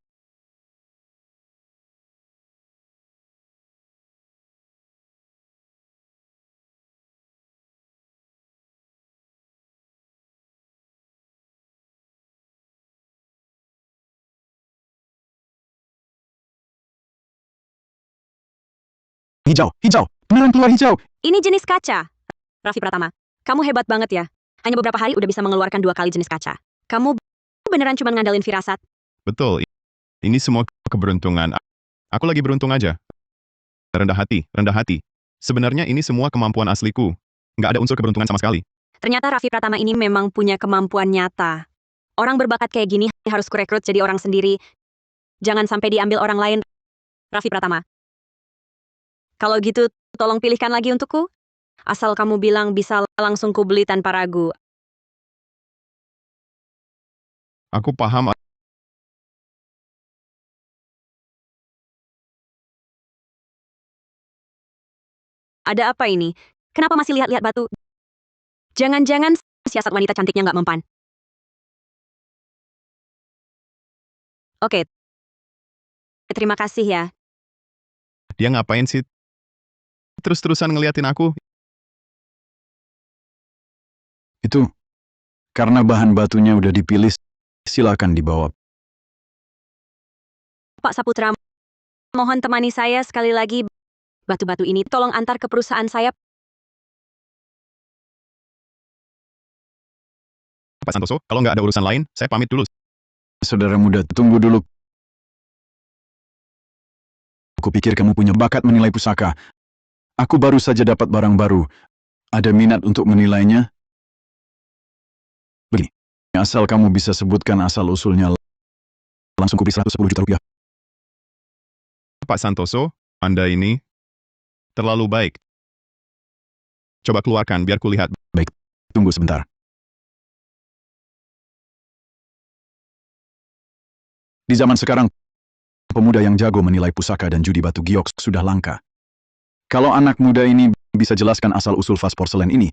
Hijau, hijau, beneran keluar hijau. Ini jenis kaca. Raffi Pratama, kamu hebat banget ya. Hanya beberapa hari udah bisa mengeluarkan 2 kali jenis kaca. Kamu beneran cuma ngandalin firasat. Betul, ini semua keberuntungan. Aku lagi beruntung aja. Rendah hati, rendah hati. Sebenarnya ini semua kemampuan asliku. Nggak ada unsur keberuntungan sama sekali. Ternyata Raffi Pratama ini memang punya kemampuan nyata. Orang berbakat kayak gini harus kurekrut jadi orang sendiri. Jangan sampai diambil orang lain. Raffi Pratama. Kalau gitu, tolong pilihkan lagi untukku. Asal kamu bilang bisa, langsung ku beli tanpa ragu. Aku paham. Ada apa ini? Kenapa masih lihat-lihat batu? Jangan-jangan siasat wanita cantiknya nggak mempan. Oke. Terima kasih ya. Dia ngapain sih? Terus-terusan ngeliatin aku. Itu karena bahan batunya udah dipilih, silakan dibawa. Pak Saputra, mohon temani saya sekali lagi. Batu-batu ini tolong antar ke perusahaan saya. Pak Santoso, kalau nggak ada urusan lain, saya pamit dulu. Saudara muda, tunggu dulu. Aku pikir kamu punya bakat menilai pusaka. Aku baru saja dapat barang baru. Ada minat untuk menilainya? Beli. Asal kamu bisa sebutkan asal-usulnya, langsung kuberi 110 juta rupiah. Pak Santoso, Anda ini terlalu baik. Coba keluarkan biar kulihat. Baik, tunggu sebentar. Di zaman sekarang, pemuda yang jago menilai pusaka dan judi batu giok sudah langka. Kalau anak muda ini bisa jelaskan asal-usul vas porselen ini,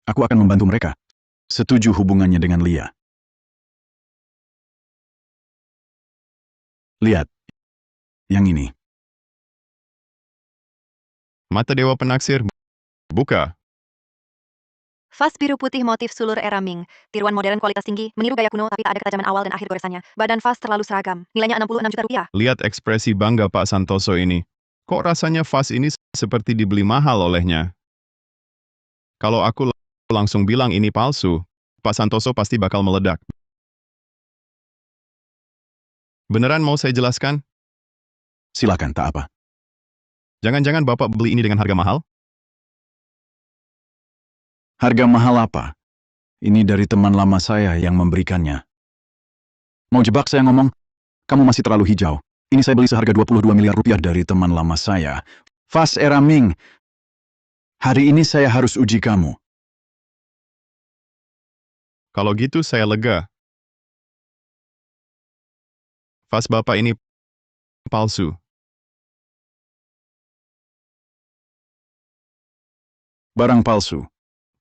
aku akan membantu mereka. Setuju hubungannya dengan Lia. Lihat. Yang ini. Mata Dewa Penaksir. Buka. Vas biru putih motif sulur era Ming. Tiruan modern kualitas tinggi, meniru gaya kuno tapi tak ada ketajaman awal dan akhir goresannya. Badan vas terlalu seragam. Nilainya 66 juta rupiah. Lihat ekspresi bangga Pak Santoso ini. Kok rasanya vas ini seperti dibeli mahal olehnya? Kalau aku langsung bilang ini palsu, Pak Santoso pasti bakal meledak. Beneran mau saya jelaskan? Silakan, tak apa. Jangan-jangan Bapak beli ini dengan harga mahal? Harga mahal apa? Ini dari teman lama saya yang memberikannya. Mau jebak saya ngomong? Kamu masih terlalu hijau. Ini saya beli seharga 22 miliar rupiah dari teman lama saya. Vas era Ming. Hari ini saya harus uji kamu. Kalau gitu saya lega. Vas Bapak ini palsu. Barang palsu.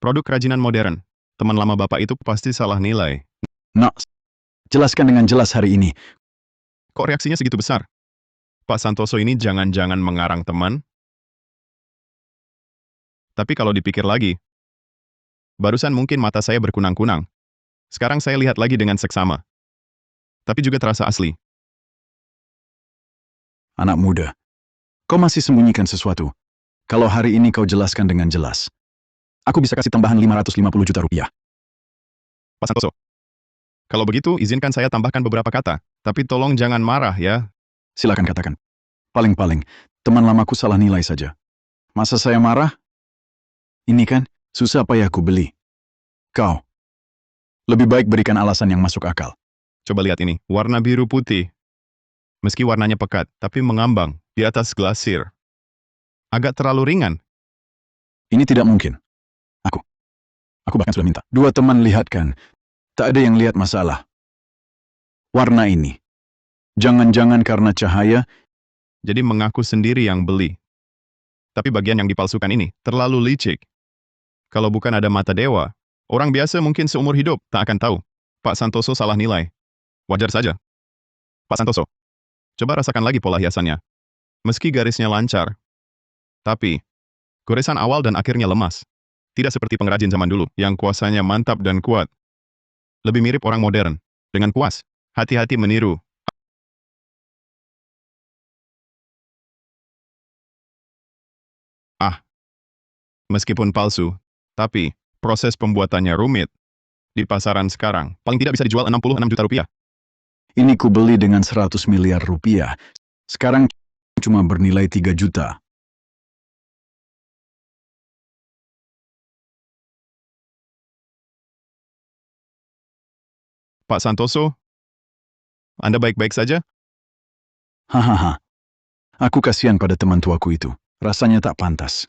Produk kerajinan modern. Teman lama Bapak itu pasti salah nilai. Nak, jelaskan dengan jelas hari ini. Kok reaksinya segitu besar? Pak Santoso ini jangan-jangan mengarang teman? Tapi kalau dipikir lagi, barusan mungkin mata saya berkunang-kunang. Sekarang saya lihat lagi dengan seksama. Tapi juga terasa asli. Anak muda, kau masih sembunyikan sesuatu. Kalau hari ini kau jelaskan dengan jelas, aku bisa kasih tambahan 550 juta rupiah. Pak Santoso, kalau begitu izinkan saya tambahkan beberapa kata. Tapi tolong jangan marah ya. Silakan katakan. Paling-paling, teman lamaku salah nilai saja. Masa saya marah? Ini kan, susah payah ku beli. Kau, lebih baik berikan alasan yang masuk akal. Coba lihat ini, warna biru putih. Meski warnanya pekat, tapi mengambang di atas glasir. Agak terlalu ringan. Ini tidak mungkin. Aku bahkan sudah minta. 2 teman lihatkan. Tak ada yang lihat masalah. Warna ini. Jangan-jangan karena cahaya, Jadi mengaku sendiri yang beli. Tapi bagian yang dipalsukan ini terlalu licik. Kalau bukan ada mata dewa, orang biasa mungkin seumur hidup tak akan tahu. Pak Santoso salah nilai. Wajar saja. Pak Santoso, coba rasakan lagi pola hiasannya. Meski garisnya lancar, tapi goresan awal dan akhirnya lemas. Tidak seperti pengrajin zaman dulu yang kuasanya mantap dan kuat. Lebih mirip orang modern, dengan puas. Hati-hati meniru. Meskipun palsu, tapi proses pembuatannya rumit. Di pasaran sekarang, paling tidak bisa dijual 66 juta rupiah. ini kubeli dengan 100 miliar rupiah. Sekarang cuma bernilai 3 juta. Pak Santoso, Anda baik-baik saja? Hahaha. Aku kasihan pada teman tuaku itu. Rasanya tak pantas.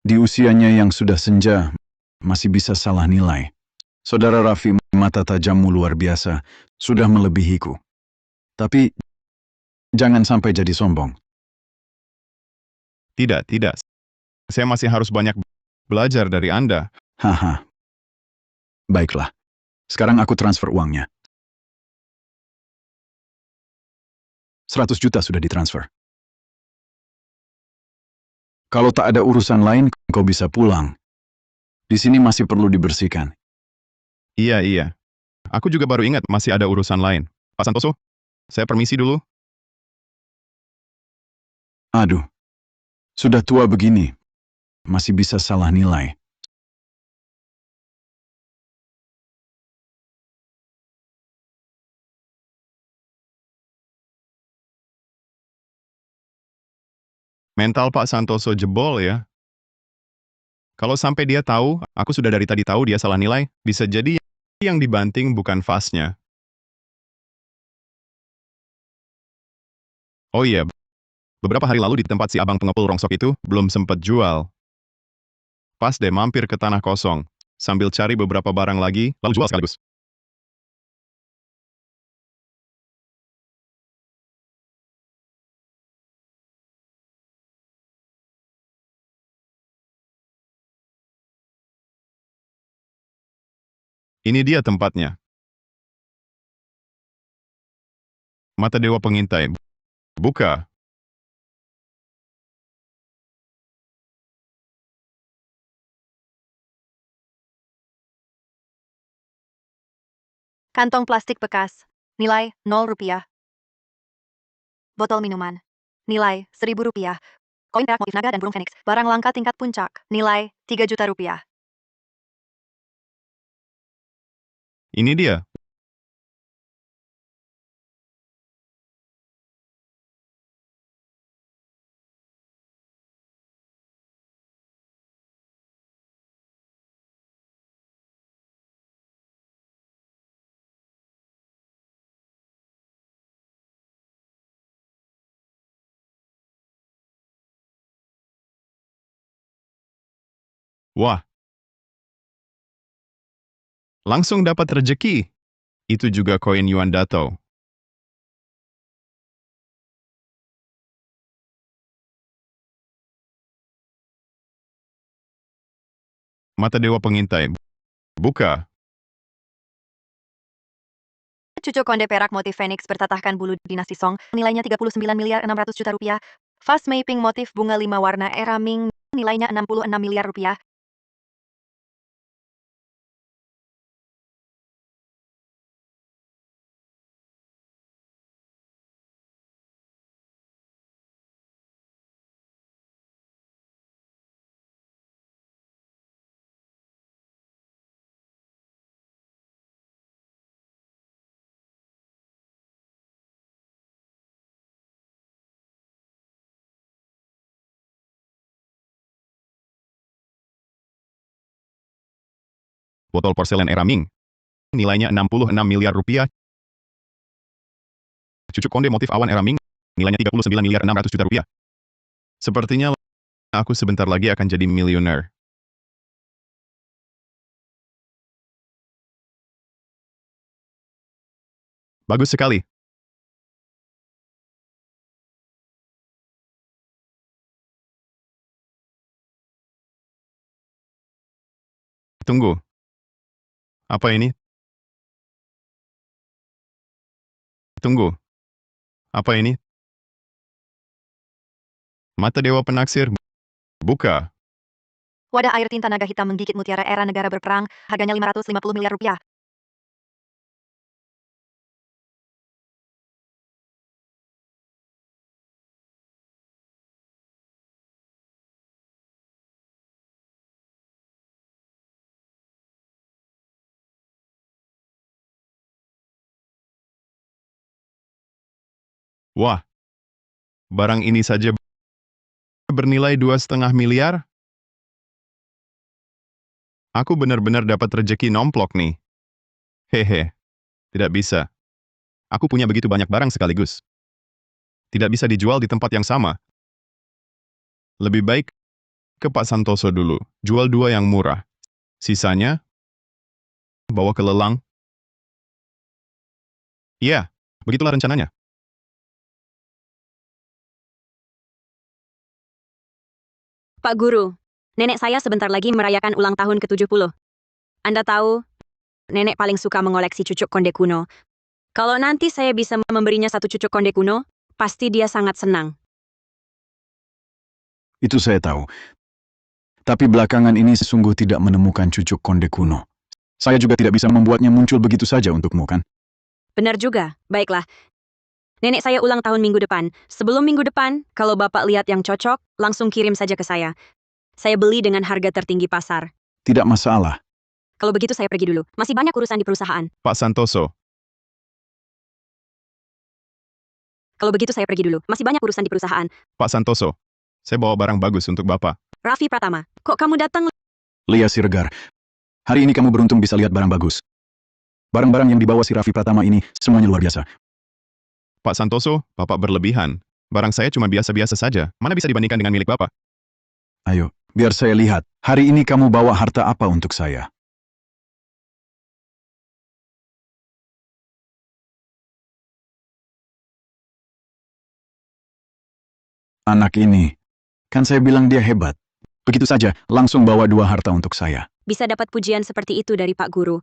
Di usianya yang sudah senja, masih bisa salah nilai. Saudara Raffi, mata tajammu luar biasa, sudah melebihiku. Tapi, jangan sampai jadi sombong. Tidak, tidak. Saya masih harus banyak belajar dari Anda. Haha. Baiklah. Sekarang aku transfer uangnya. 100 juta sudah ditransfer. Kalau tak ada urusan lain, kau bisa pulang. Di sini masih perlu dibersihkan. Iya, iya. Aku juga baru ingat masih ada urusan lain. Pak Santoso, saya permisi dulu. Aduh. Sudah tua begini. Masih bisa salah nilai. Mental Pak Santoso jebol ya. Kalau sampai dia tahu, aku sudah dari tadi tahu dia salah nilai, bisa jadi yang dibanting bukan vasnya. Oh iya, beberapa hari lalu di tempat si abang pengepul rongsok itu, belum sempat jual. Pas deh mampir ke tanah kosong, sambil cari beberapa barang lagi, lalu jual sekaligus. Ini dia tempatnya. Mata Dewa Pengintai. Buka. Kantong plastik bekas. Nilai 0 rupiah. Botol minuman. Nilai 1.000 rupiah. Koin perak motif naga dan burung phoenix. Barang langka tingkat puncak. Nilai 3 juta rupiah. Ini dia. Wah. Langsung dapat rejeki. Itu juga koin Yuan Dato. Mata Dewa Pengintai. Buka. Cucuk konde perak motif phoenix bertatahkan bulu dinasti Song. Nilainya 39 miliar 600 juta rupiah. Fast mapping motif bunga 5 warna era Ming. Nilainya 66 miliar rupiah. Botol porselen era Ming. Nilainya 66 miliar rupiah. Cucuk konde motif awan era Ming. Nilainya 39 miliar 600 juta rupiah. Sepertinya aku sebentar lagi akan jadi miliuner. Bagus sekali. Tunggu. Apa ini? Tunggu. Apa ini? Mata Dewa Penaksir. Buka. Wadah air tinta naga hitam menggigit mutiara era negara berperang, harganya 550 miliar rupiah. Wah. Barang ini saja bernilai 2,5 miliar? Aku benar-benar dapat rejeki nomplok nih. Hehe. Tidak bisa. Aku punya begitu banyak barang sekaligus. Tidak bisa dijual di tempat yang sama. Lebih baik ke Pak Santoso dulu. Jual 2 yang murah. Sisanya, bawa ke lelang. Iya, begitulah rencananya. Pak Guru, nenek saya sebentar lagi merayakan ulang tahun ke-70. Anda tahu, nenek paling suka mengoleksi cucuk konde kuno. Kalau nanti saya bisa memberinya satu cucuk konde kuno, pasti dia sangat senang. Itu saya tahu. Tapi belakangan ini sesungguh tidak menemukan cucuk konde kuno. Saya juga tidak bisa membuatnya muncul begitu saja untukmu, kan? Benar juga, baiklah. Nenek saya ulang tahun minggu depan. Sebelum minggu depan, kalau Bapak lihat yang cocok, langsung kirim saja ke saya. Saya beli dengan harga tertinggi pasar. Tidak masalah. Kalau begitu saya pergi dulu. Masih banyak urusan di perusahaan. Pak Santoso, Kalau begitu saya pergi dulu. Masih banyak urusan di perusahaan. Pak Santoso, saya bawa barang bagus untuk Bapak. Raffi Pratama, kok kamu datang? Lia Siregar, hari ini kamu beruntung bisa lihat barang bagus. Barang-barang yang dibawa si Raffi Pratama ini semuanya luar biasa. Pak Santoso, Bapak berlebihan. Barang saya cuma biasa-biasa saja. Mana bisa dibandingkan dengan milik Bapak? Ayo, biar saya lihat. Hari ini kamu bawa harta apa untuk saya? Anak ini, kan saya bilang dia hebat. Begitu saja, langsung bawa 2 harta untuk saya. Bisa dapat pujian seperti itu dari Pak Guru.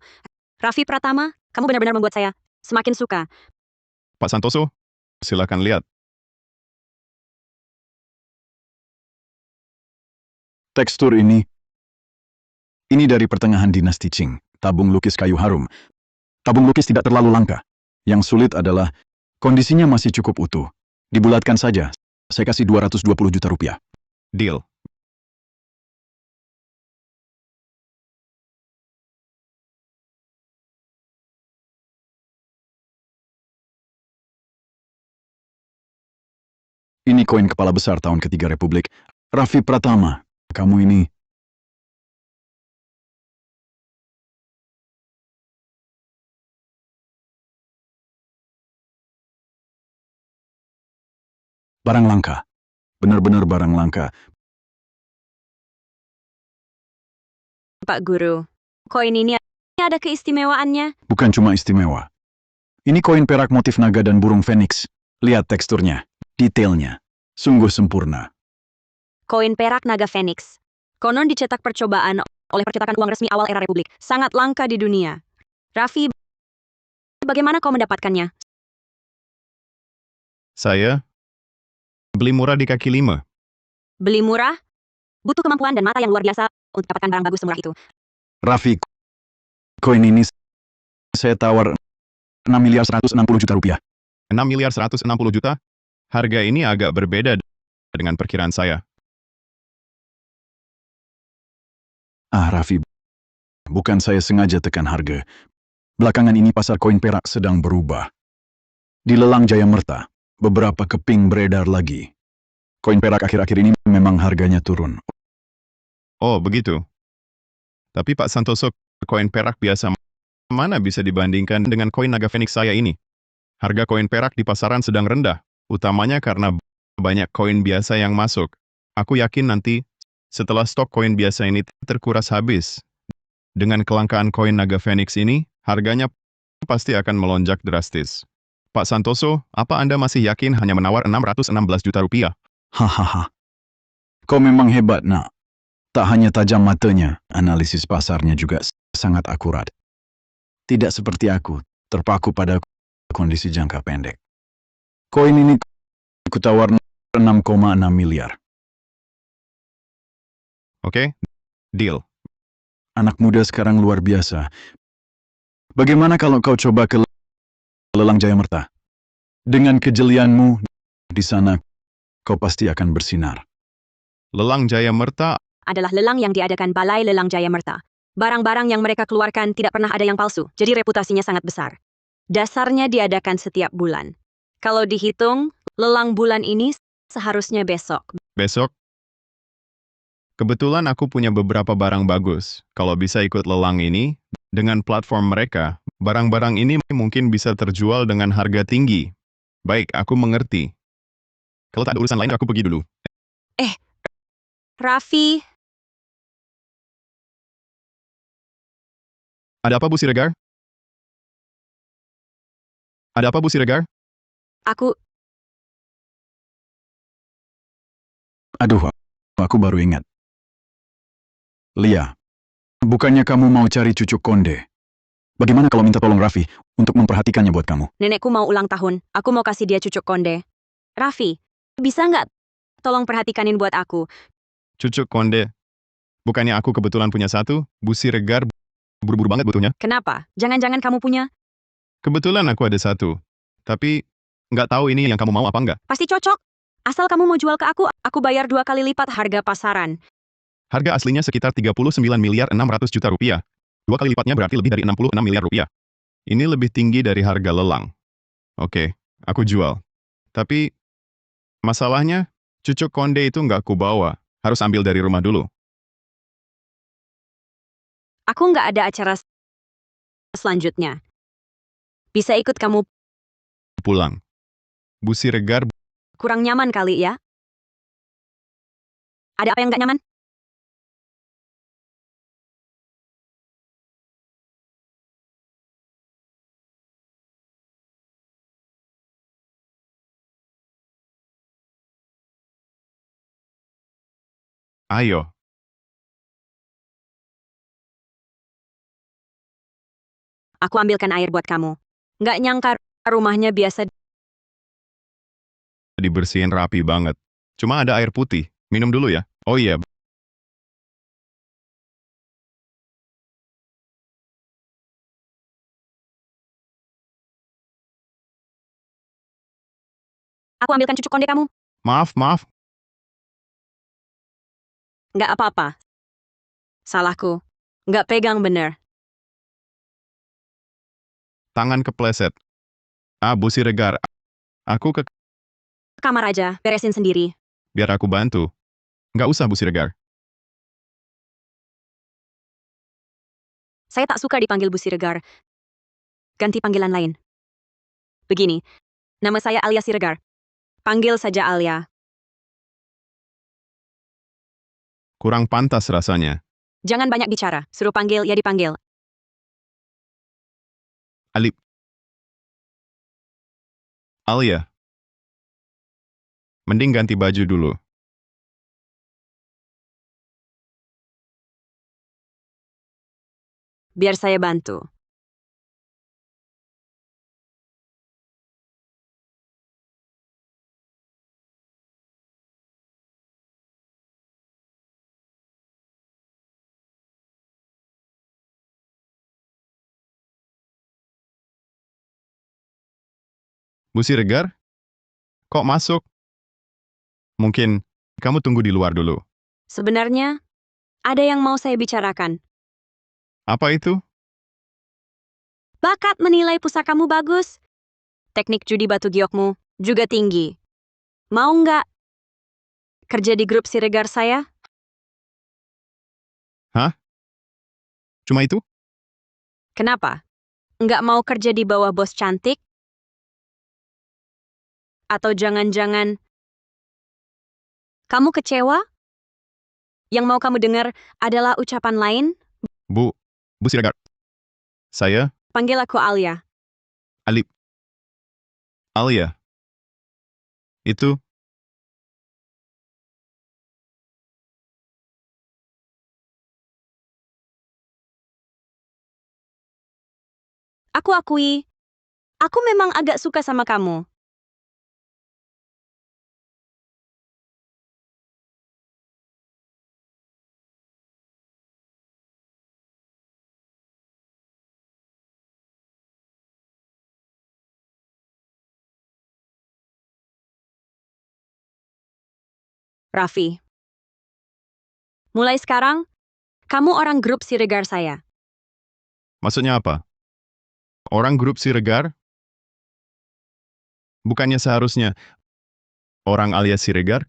Raffi Pratama, kamu benar-benar membuat saya semakin suka. Pak Santoso, silakan lihat. Tekstur ini dari pertengahan dinasti Qing, tabung lukis kayu harum. Tabung lukis tidak terlalu langka. Yang sulit adalah kondisinya masih cukup utuh. Dibulatkan saja, saya kasih 220 juta rupiah. Deal. Ini koin kepala besar tahun ketiga Republik. Raffi Pratama, kamu ini... barang langka. Benar-benar barang langka. Pak Guru, koin ini ada keistimewaannya. Bukan cuma istimewa. Ini koin perak motif naga dan burung feniks. Lihat teksturnya, detailnya. Sungguh sempurna. Koin perak naga Phoenix. Konon dicetak percobaan oleh percetakan uang resmi awal era Republik. Sangat langka di dunia. Raffi, bagaimana kau mendapatkannya? Saya beli murah di kaki 5. Beli murah? Butuh kemampuan dan mata yang luar biasa untuk dapatkan barang bagus semurah itu. Raffi, koin ini saya tawar 6 miliar 160 juta rupiah. 6 miliar 160 juta? Harga ini agak berbeda dengan perkiraan saya. Raffi, bukan saya sengaja tekan harga. Belakangan ini pasar koin perak sedang berubah. Di lelang Jaya Merta, beberapa keping beredar lagi. Koin perak akhir-akhir ini memang harganya turun. Oh, begitu. Tapi Pak Santoso, koin perak biasa mana bisa dibandingkan dengan koin naga Phoenix saya ini? Harga koin perak di pasaran sedang rendah, utamanya karena banyak koin biasa yang masuk. Aku yakin nanti, setelah stok koin biasa ini terkuras habis, dengan kelangkaan koin naga Phoenix ini, harganya pasti akan melonjak drastis. Pak Santoso, apa Anda masih yakin hanya menawar 616 juta rupiah? Hahaha. Kau memang hebat, nak. Tak hanya tajam matanya, analisis pasarnya juga sangat akurat. Tidak seperti aku, terpaku pada kondisi jangka pendek. Koin ini kutawar 6,6 miliar. Oke, deal. Anak muda sekarang luar biasa. Bagaimana kalau kau coba ke lelang Jaya Merta? Dengan kejelianmu di sana, kau pasti akan bersinar. Lelang Jaya Merta, Adalah lelang yang diadakan Balai Lelang Jaya Merta. Barang-barang yang mereka keluarkan tidak pernah ada yang palsu, jadi reputasinya sangat besar. Dasarnya diadakan setiap bulan. Kalau dihitung, lelang bulan ini seharusnya besok. besok. Kebetulan aku punya beberapa barang bagus. Kalau bisa ikut lelang ini, dengan platform mereka, barang-barang ini mungkin bisa terjual dengan harga tinggi. Baik, aku mengerti. Kalau tak ada urusan lain, aku pergi dulu. Raffi, Ada apa, Bu Siregar? Ada apa, Bu Siregar? aku Aduh, aku baru ingat. Lia, bukannya kamu mau cari cucu konde? Bagaimana kalau minta tolong Raffi untuk memperhatikannya buat kamu? nenekku mau ulang tahun. Aku mau kasih dia cucuk konde. Raffi, bisa nggak tolong perhatikanin buat aku? Cucuk konde. Bukannya aku kebetulan punya satu, Bu Siregar buru-buru banget butuhnya. Kenapa? Jangan-jangan kamu punya? Kebetulan aku ada satu. Tapi, nggak tahu ini yang kamu mau apa nggak. Pasti cocok. Asal kamu mau jual ke aku bayar 2 kali lipat harga pasaran. Harga aslinya sekitar 39 miliar 600 juta rupiah. 2 kali lipatnya berarti lebih dari 66 miliar rupiah. Ini lebih tinggi dari harga lelang. Oke, aku jual. Tapi, masalahnya, cucuk konde itu nggak aku bawa. Harus ambil dari rumah dulu. Aku nggak ada acara selanjutnya. Bisa ikut kamu, Pulang. Bu Siregar, kurang nyaman kali ya? Ada apa yang nggak nyaman? ayo. Aku ambilkan air buat kamu. Nggak nyangka rumahnya biasa. Dibersihin rapi banget. Cuma ada air putih. Minum dulu ya. Oh iya, Aku ambilkan cucuk konde kamu. maaf. Nggak apa-apa. Salahku. Nggak pegang bener. Tangan kepleset. Bu Siregar. Aku ke... Kamar aja, beresin sendiri. Biar aku bantu. Nggak usah, Bu Siregar. Saya tak suka dipanggil Bu Siregar. Ganti panggilan lain. Begini, nama saya Alia Siregar. Panggil saja Alia. Kurang pantas rasanya. Jangan banyak bicara, suruh panggil ya dipanggil. Alia. Mending ganti baju dulu. Biar saya bantu. Bu Siregar? Kok masuk? Mungkin kamu tunggu di luar dulu. Sebenarnya, ada yang mau saya bicarakan. Apa itu? Bakat menilai pusakamu bagus. Teknik judi batu giokmu juga tinggi. Mau nggak kerja di grup Siregar saya? Cuma itu? Kenapa? Nggak mau kerja di bawah bos cantik? Atau jangan-jangan kamu kecewa? Yang mau kamu dengar adalah ucapan lain? Bu Siregar. Saya, Panggil aku Alia. Alip. Alia. Itu, Aku akui, aku memang agak suka sama kamu. Raffi, mulai sekarang, kamu orang grup Siregar saya. maksudnya apa? Orang grup Siregar? Bukannya seharusnya orang alias Siregar?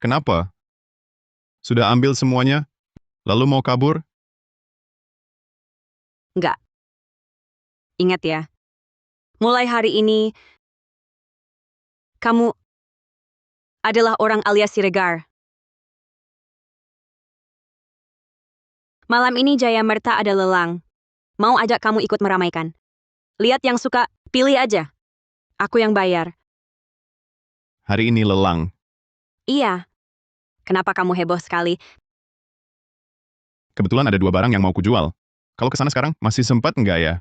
Kenapa? Sudah ambil semuanya? Lalu mau kabur? Enggak. Ingat ya, mulai hari ini, kamu adalah orang alias Siregar. Malam ini Jaya Merta ada lelang. Mau ajak kamu ikut meramaikan. Lihat yang suka, pilih aja. Aku yang bayar. Hari ini lelang. Iya. Kenapa kamu heboh sekali? Kebetulan ada 2 barang yang mau kujual. Kalau ke sana sekarang, masih sempat nggak ya?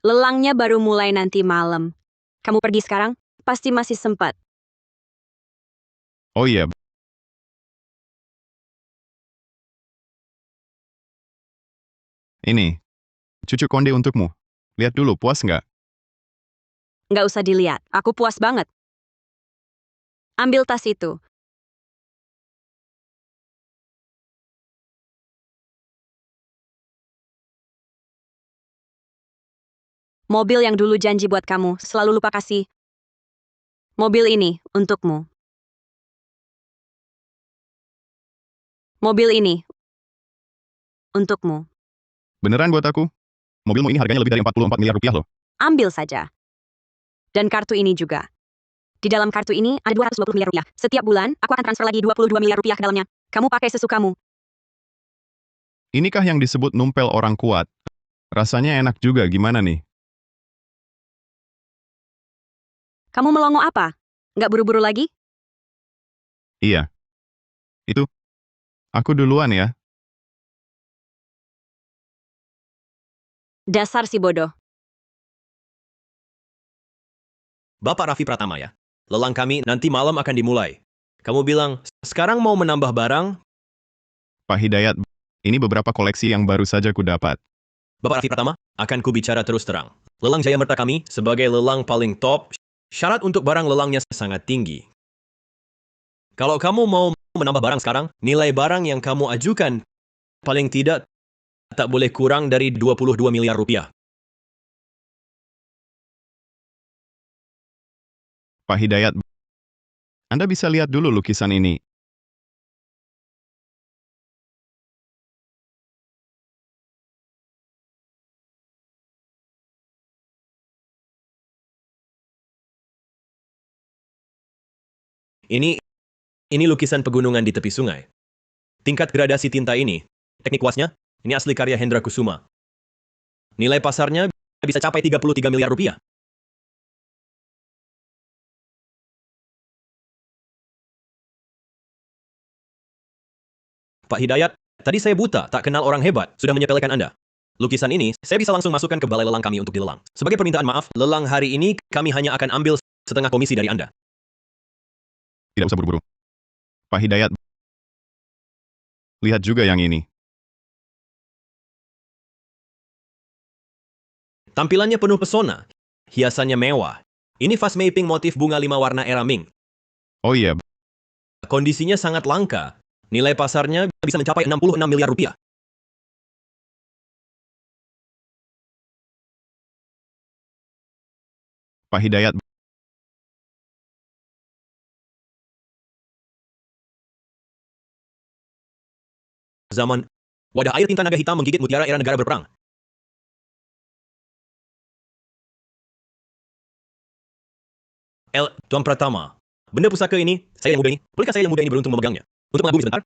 Lelangnya baru mulai nanti malam. Kamu pergi sekarang? Pasti masih sempat. Oh iya, ini. Cucu konde untukmu. Lihat dulu, puas nggak? Nggak usah dilihat, aku puas banget. Ambil tas itu. Mobil yang dulu janji buat kamu, selalu lupa kasih. Mobil ini, untukmu. Mobil ini, untukmu. Beneran buat aku? Mobilmu ini harganya lebih dari 44 miliar rupiah loh. Ambil saja. Dan kartu ini juga. Di dalam kartu ini ada 220 miliar rupiah. Setiap bulan, aku akan transfer lagi 22 miliar rupiah ke dalamnya. Kamu pakai sesukamu. Inikah yang disebut numpel orang kuat? Rasanya enak juga, gimana nih? Kamu melongo apa? Nggak buru-buru lagi? Iya. Itu. Aku duluan ya. Dasar si bodoh. Bapak Raffi Pratama ya. Lelang kami nanti malam akan dimulai. Kamu bilang, sekarang mau menambah barang? Pak Hidayat, ini beberapa koleksi yang baru saja ku dapat. Bapak Raffi Pratama, akan kubicara terus terang. Lelang Jaya Merta kami sebagai lelang paling top, syarat untuk barang lelangnya sangat tinggi. Kalau kamu mau menambah barang sekarang, nilai barang yang kamu ajukan paling tidak tak boleh kurang dari 22 miliar rupiah. Pak Hidayat, Anda bisa lihat dulu lukisan ini. Ini lukisan pegunungan di tepi sungai. Tingkat gradasi tinta ini, teknik kuasnya, ini asli karya Hendra Kusuma. Nilai pasarnya bisa capai 33 miliar rupiah. Pak Hidayat, tadi saya buta, tak kenal orang hebat, sudah menyepelekan Anda. Lukisan ini, saya bisa langsung masukkan ke balai lelang kami untuk dilelang. Sebagai permintaan maaf, lelang hari ini kami hanya akan ambil setengah komisi dari Anda. Tidak usah buru-buru. Pak Hidayat, lihat juga yang ini. Tampilannya penuh pesona, hiasannya mewah. Ini fast mapping motif bunga 5 warna era Ming. Oh iya, Kondisinya sangat langka. Nilai pasarnya bisa mencapai 66 miliar rupiah. Pak Hidayat, zaman wadah air tinta naga hitam menggigit mutiara era negara berperang. Tuan Pratama, benda pusaka ini, saya yang muda ini, bolehkah saya yang muda ini beruntung memegangnya? Untuk mengagumi sebentar?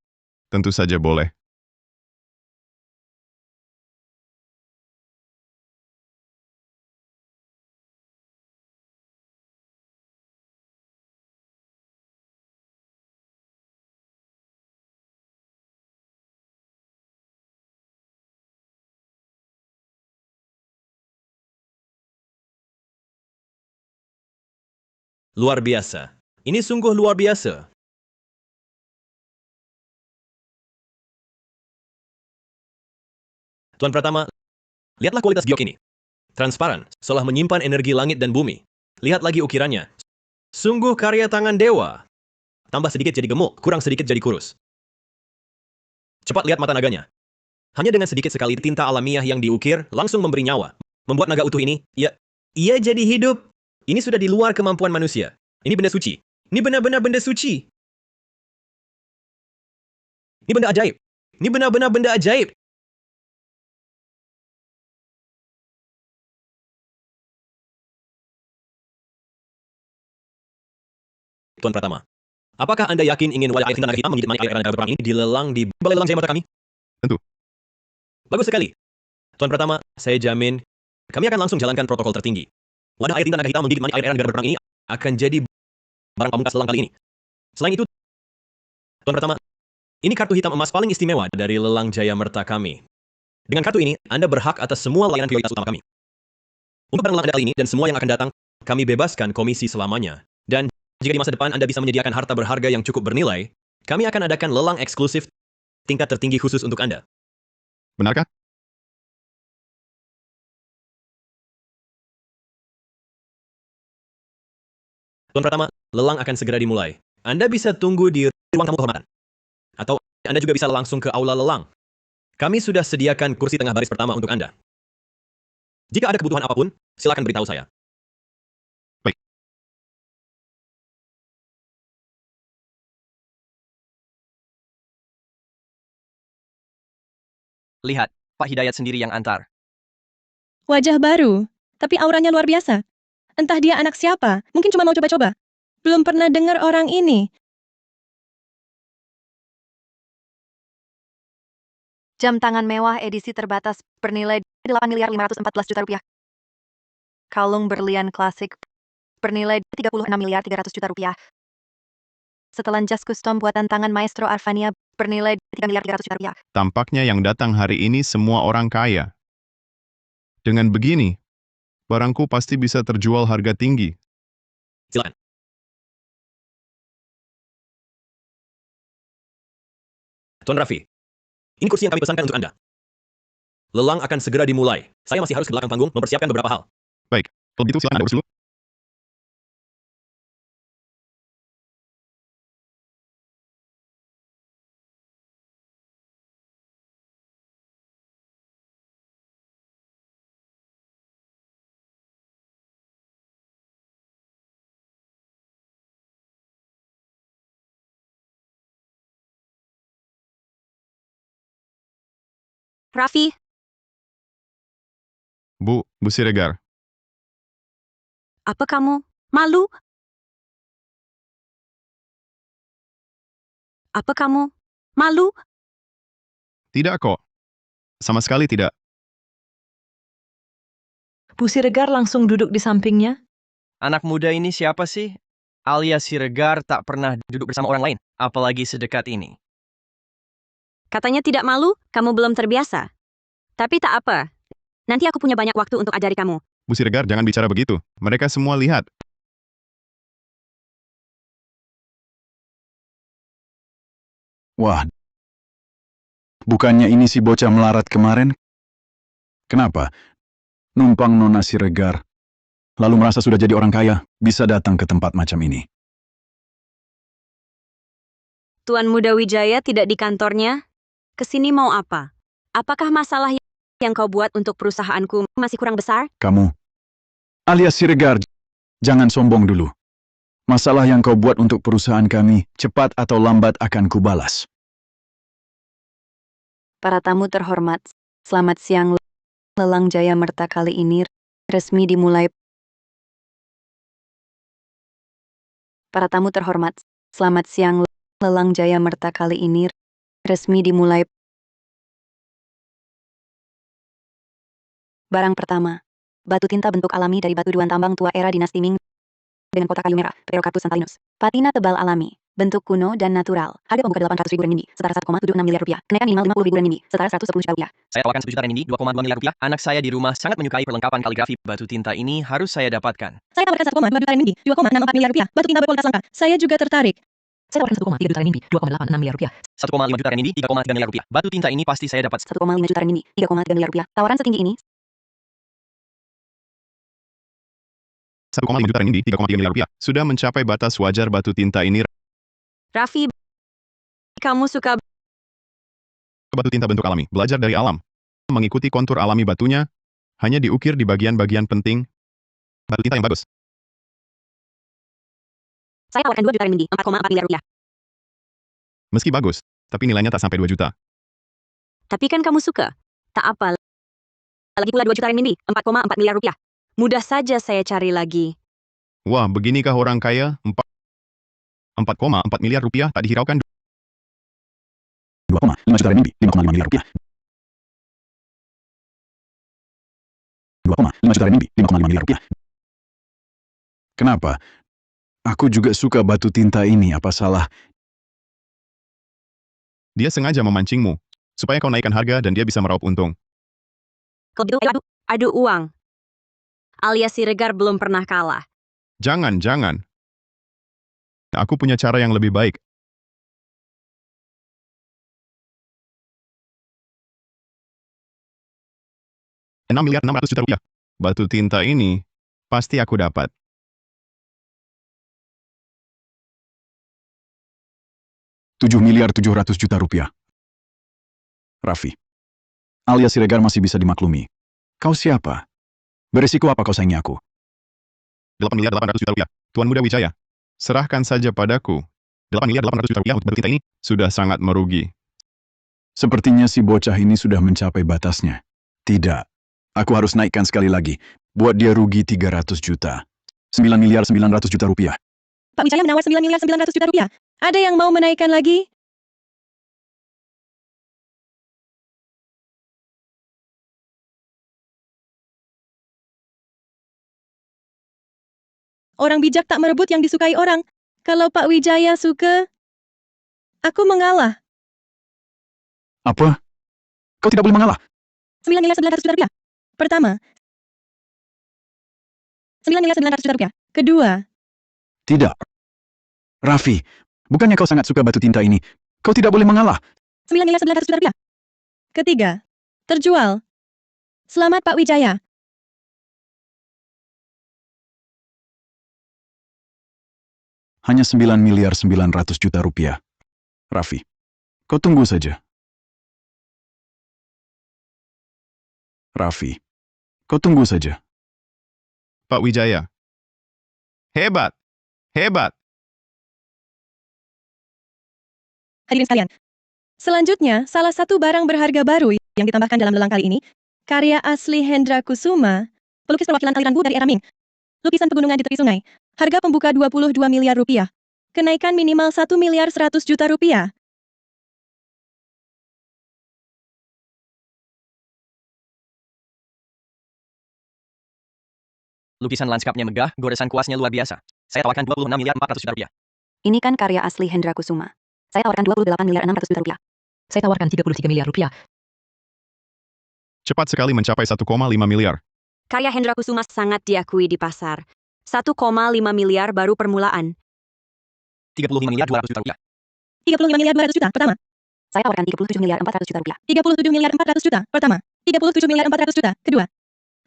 Tentu saja boleh. Luar biasa. Ini sungguh luar biasa. Tuan Pratama, lihatlah kualitas giok ini. Transparan, seolah menyimpan energi langit dan bumi. Lihat lagi ukirannya. Sungguh karya tangan dewa. Tambah sedikit jadi gemuk, kurang sedikit jadi kurus. Cepat lihat mata naganya. Hanya dengan sedikit sekali tinta alamiah yang diukir, langsung memberi nyawa. Membuat naga utuh ini, ia jadi hidup. Ini sudah di luar kemampuan manusia. Ini benda suci. Ini benar-benar benda suci. Ini benda ajaib. Ini benar-benar benda ajaib. Tuan Pratama, apakah Anda yakin ingin wadah air tinta naga hitam menggigit manik air era negara berperang ini dilelang di balai lelang Jaya Marta kami? Tentu. Bagus sekali. Tuan Pratama, saya jamin kami akan langsung jalankan protokol tertinggi. Wadah air tinta naga hitam menggigit manik air era negara berperang ini akan jadi barang pamungkas lelang kali ini. Selain itu, Tuan Pratama, ini kartu hitam emas paling istimewa dari lelang Jaya Marta kami. Dengan kartu ini, Anda berhak atas semua layanan prioritas utama kami. Untuk barang lelang Anda kali ini dan semua yang akan datang, kami bebaskan komisi selamanya. Dan jika di masa depan Anda bisa menyediakan harta berharga yang cukup bernilai, kami akan adakan lelang eksklusif tingkat tertinggi khusus untuk Anda. Benarkah? Tuan Pratama, lelang akan segera dimulai. Anda bisa tunggu di ruang tamu kehormatan. Atau Anda juga bisa langsung ke aula lelang. Kami sudah sediakan kursi tengah baris pertama untuk Anda. Jika ada kebutuhan apapun, silakan beritahu saya. Baik. Lihat, Pak Hidayat sendiri yang antar. Wajah baru, tapi auranya luar biasa. Entah dia anak siapa, mungkin cuma mau coba-coba. Belum pernah dengar orang ini. Jam tangan mewah edisi terbatas bernilai 8.514 juta rupiah. Kalung berlian klasik bernilai 36.300 juta rupiah. Setelan jas custom buatan tangan Maestro Arvania bernilai 3.300 juta rupiah. Tampaknya yang datang hari ini semua orang kaya. Dengan begini, barangku pasti bisa terjual harga tinggi. Silakan. Tuan Raffi, ini kursi yang kami pesankan untuk Anda. Lelang akan segera dimulai. Saya masih harus ke belakang panggung mempersiapkan beberapa hal. Baik, kalau begitu silakan Anda urus dulu. Raffi, Bu Siregar. apa kamu malu? Apa kamu malu? Tidak kok. Sama sekali tidak. Bu Siregar langsung duduk di sampingnya. Anak muda ini siapa sih? Alias Siregar tak pernah duduk bersama orang lain, apalagi sedekat ini. Katanya tidak malu, kamu belum terbiasa. Tapi tak apa. Nanti aku punya banyak waktu untuk ajari kamu. Bu Siregar, jangan bicara begitu. Mereka semua lihat. Wah, bukannya ini si bocah melarat kemarin? Kenapa? Numpang Nona Siregar, lalu merasa sudah jadi orang kaya, bisa datang ke tempat macam ini. Tuan Muda Wijaya tidak di kantornya? Kesini mau apa? Apakah masalah yang kau buat untuk perusahaanku masih kurang besar? Kamu, alias Siregar, jangan sombong dulu. Masalah yang kau buat untuk perusahaan kami, cepat atau lambat akan kubalas. Para tamu terhormat, selamat siang. Lelang Jaya Merta kali ini resmi dimulai. Para tamu terhormat, selamat siang. Lelang Jaya Merta kali ini resmi dimulai. Barang pertama, batu tinta bentuk alami dari batu duan tambang tua era dinasti Ming dengan kotak kayu merah, Prerocarpus santalinus. Patina tebal alami, bentuk kuno dan natural. Harga pembuka 800.000 renminbi, setara 1,76 miliar rupiah. Kenaikan minimal 50.000 renminbi, setara 110 juta rupiah. Saya tawarkan 1 juta renminbi, 2,2 miliar rupiah. Anak saya di rumah sangat menyukai perlengkapan kaligrafi batu tinta ini, harus saya dapatkan. Saya tawarkan 1,2 juta renminbi, 2,64 miliar rupiah. Batu tinta berkualitas langka. Saya juga tertarik. Saya tawarkan 1,3 juta renminbi, 2,86 miliar rupiah. 1,5 juta renminbi, 3,3 miliar rupiah. Batu tinta ini pasti saya dapat. 1,5 juta renminbi, 3,3 miliar rupiah. Tawaran setinggi ini 1,5 juta renminbi, 3,3 miliar rupiah. Sudah mencapai batas wajar batu tinta ini. Raffi, kamu suka Batu tinta bentuk alami, belajar dari alam. Mengikuti kontur alami batunya, hanya diukir di bagian-bagian penting. Batu tinta yang bagus. Saya tawarkan 2 juta renminbi, 4,4 miliar rupiah. Meski bagus, tapi nilainya tak sampai 2 juta. Tapi kan kamu suka. Tak apa. Lagi pula 2 juta renminbi, 4,4 miliar rupiah. Mudah saja saya cari lagi. Wah, beginikah orang kaya? 4,4 miliar rupiah tak dihiraukan. 2,5 juta renminbi, 5,5 miliar rupiah. 2,5 juta renminbi, 5,5 miliar rupiah. Kenapa? Aku juga suka batu tinta ini, apa salah? Dia sengaja memancingmu, supaya kau naikkan harga dan dia bisa meraup untung. Kalau gitu, ayo adu uang. Alias Siregar belum pernah kalah. Jangan. Aku punya cara yang lebih baik. $6,600,000 rupiah. Batu tinta ini, pasti aku dapat. $7,700,000,000 rupiah. Raffi. Alias Siregar masih bisa dimaklumi. Kau siapa? Berisiko apa kau saingi aku? $8,800,000,000 rupiah. Tuan Muda Wijaya, serahkan saja padaku. $8,800,000,000 rupiah untuk batu tinta ini sudah sangat merugi. Sepertinya si bocah ini sudah mencapai batasnya. Tidak. Aku harus naikkan sekali lagi. Buat dia rugi 300 juta. $9,900,000,000 rupiah. Pak Wijaya menawar 9.900.000.000 rupiah. Ada yang mau menaikkan lagi? Orang bijak tak merebut yang disukai orang. Kalau Pak Wijaya suka, aku mengalah. Apa? Kau tidak boleh mengalah. 9.900.000.000 rupiah. Pertama. 9.900.000.000 rupiah. Kedua. Tidak. Raffi, bukannya kau sangat suka batu tinta ini? Kau tidak boleh mengalah. 9.900.000.000 rupiah. Ketiga. Terjual. Selamat Pak Wijaya. Hanya $9,900,000,000 rupiah. Raffi, kau tunggu saja. Raffi, kau tunggu saja. Pak Wijaya. Hebat. Hadirin sekalian. Selanjutnya, salah satu barang berharga baru yang ditambahkan dalam lelang kali ini, karya asli Hendra Kusuma, pelukis perwakilan aliran Wu dari era Ming. Lukisan pegunungan di tepi sungai. Harga pembuka 22 miliar rupiah. Kenaikan minimal 1.100.000.000 rupiah. Lukisan lanskapnya megah, goresan kuasnya luar biasa. Saya tawarkan 26.400.000.000 rupiah. ini kan karya asli Hendra Kusuma. Saya tawarkan 28.600.000.000 rupiah. Saya tawarkan 33 miliar rupiah. Cepat sekali mencapai 1,5 miliar. Karya Hendra Kusuma sangat diakui di pasar. 1,5 miliar baru permulaan. 35.200.000 rupiah. 35.200.000.000 pertama. Saya tawarkan 37.400.000.000 rupiah. 37.400.000.000 pertama. 37.400.000.000 kedua.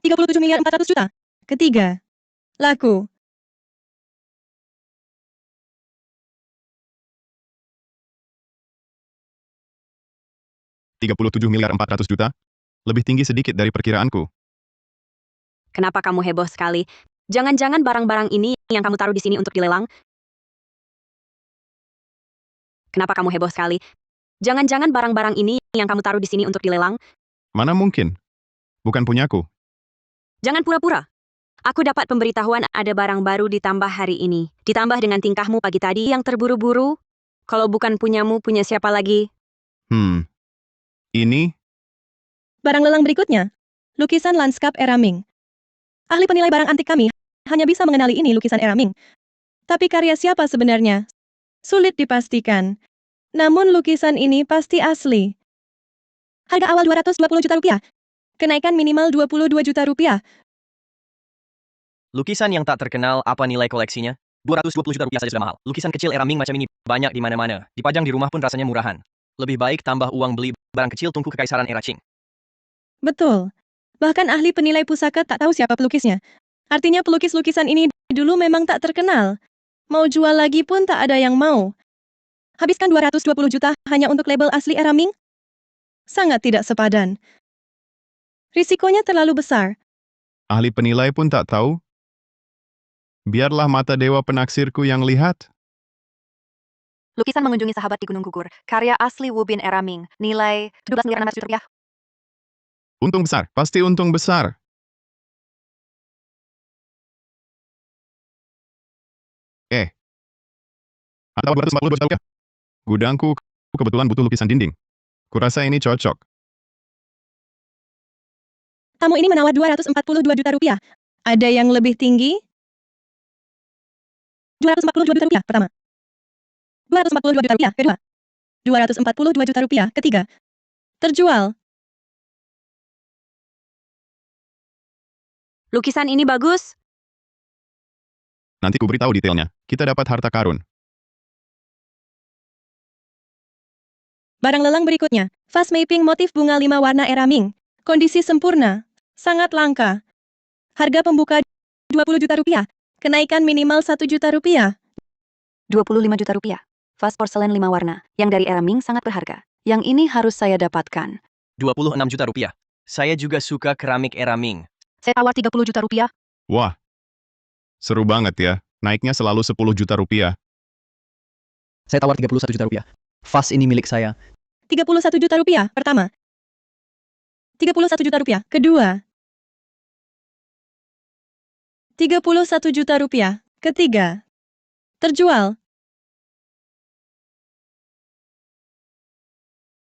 37.400.000.000 ketiga. Laku. $37,400,000,000. Lebih tinggi sedikit dari perkiraanku. Kenapa kamu heboh sekali? Jangan-jangan barang-barang ini yang kamu taruh di sini untuk dilelang? Kenapa kamu heboh sekali? Jangan-jangan barang-barang ini yang kamu taruh di sini untuk dilelang? Mana mungkin? Bukan punyaku. Jangan pura-pura. Aku dapat pemberitahuan ada barang baru ditambah hari ini. Ditambah dengan tingkahmu pagi tadi yang terburu-buru. Kalau bukan punyamu, punya siapa lagi? Ini? Barang lelang berikutnya, lukisan lanskap era Ming. Ahli penilai barang antik kami hanya bisa mengenali ini lukisan era Ming. Tapi karya siapa sebenarnya? Sulit dipastikan. Namun lukisan ini pasti asli. Harga awal 220 juta rupiah. Kenaikan minimal 22 juta rupiah. Lukisan yang tak terkenal, apa nilai koleksinya? 220 juta rupiah saja sudah mahal. Lukisan kecil era Ming macam ini banyak di mana-mana. Dipajang di rumah pun rasanya murahan. Lebih baik tambah uang beli barang kecil tunggu kekaisaran era Qing. Betul. Bahkan ahli penilai pusaka tak tahu siapa pelukisnya. Artinya pelukis lukisan ini dulu memang tak terkenal. Mau jual lagi pun tak ada yang mau. Habiskan 220 juta hanya untuk label asli era Ming? Sangat tidak sepadan. Risikonya terlalu besar. Ahli penilai pun tak tahu? Biarlah mata dewa penaksirku yang lihat. Lukisan mengunjungi sahabat di Gunung Gugur. Karya asli Wu Bin era Ming. Nilai 17 miliar 600 juta rupiah. Untung besar, pasti untung besar. Atau 242 juta rupiah. Gudangku kebetulan butuh lukisan dinding. Kurasa ini cocok. Tamu ini menawar 242 juta rupiah. Ada yang lebih tinggi? 242 juta rupiah pertama. 242 juta rupiah kedua. 242 juta rupiah ketiga. Terjual. Lukisan ini bagus. Nanti ku beritahu detailnya. Kita dapat harta karun. Barang lelang berikutnya, vase mapping motif bunga 5 warna era Ming. Kondisi sempurna, sangat langka. Harga pembuka 20 juta rupiah, kenaikan minimal 1 juta rupiah. 25 juta rupiah. Vas porselen 5 warna, yang dari era Ming sangat berharga. Yang ini harus saya dapatkan. 26 juta rupiah. Saya juga suka keramik era Ming. Saya tawar 30 juta rupiah. Wah, seru banget ya. Naiknya selalu 10 juta rupiah. Saya tawar 31 juta rupiah. Vas ini milik saya. 31 juta rupiah pertama. 31 juta rupiah kedua. 31 juta rupiah ketiga. Terjual.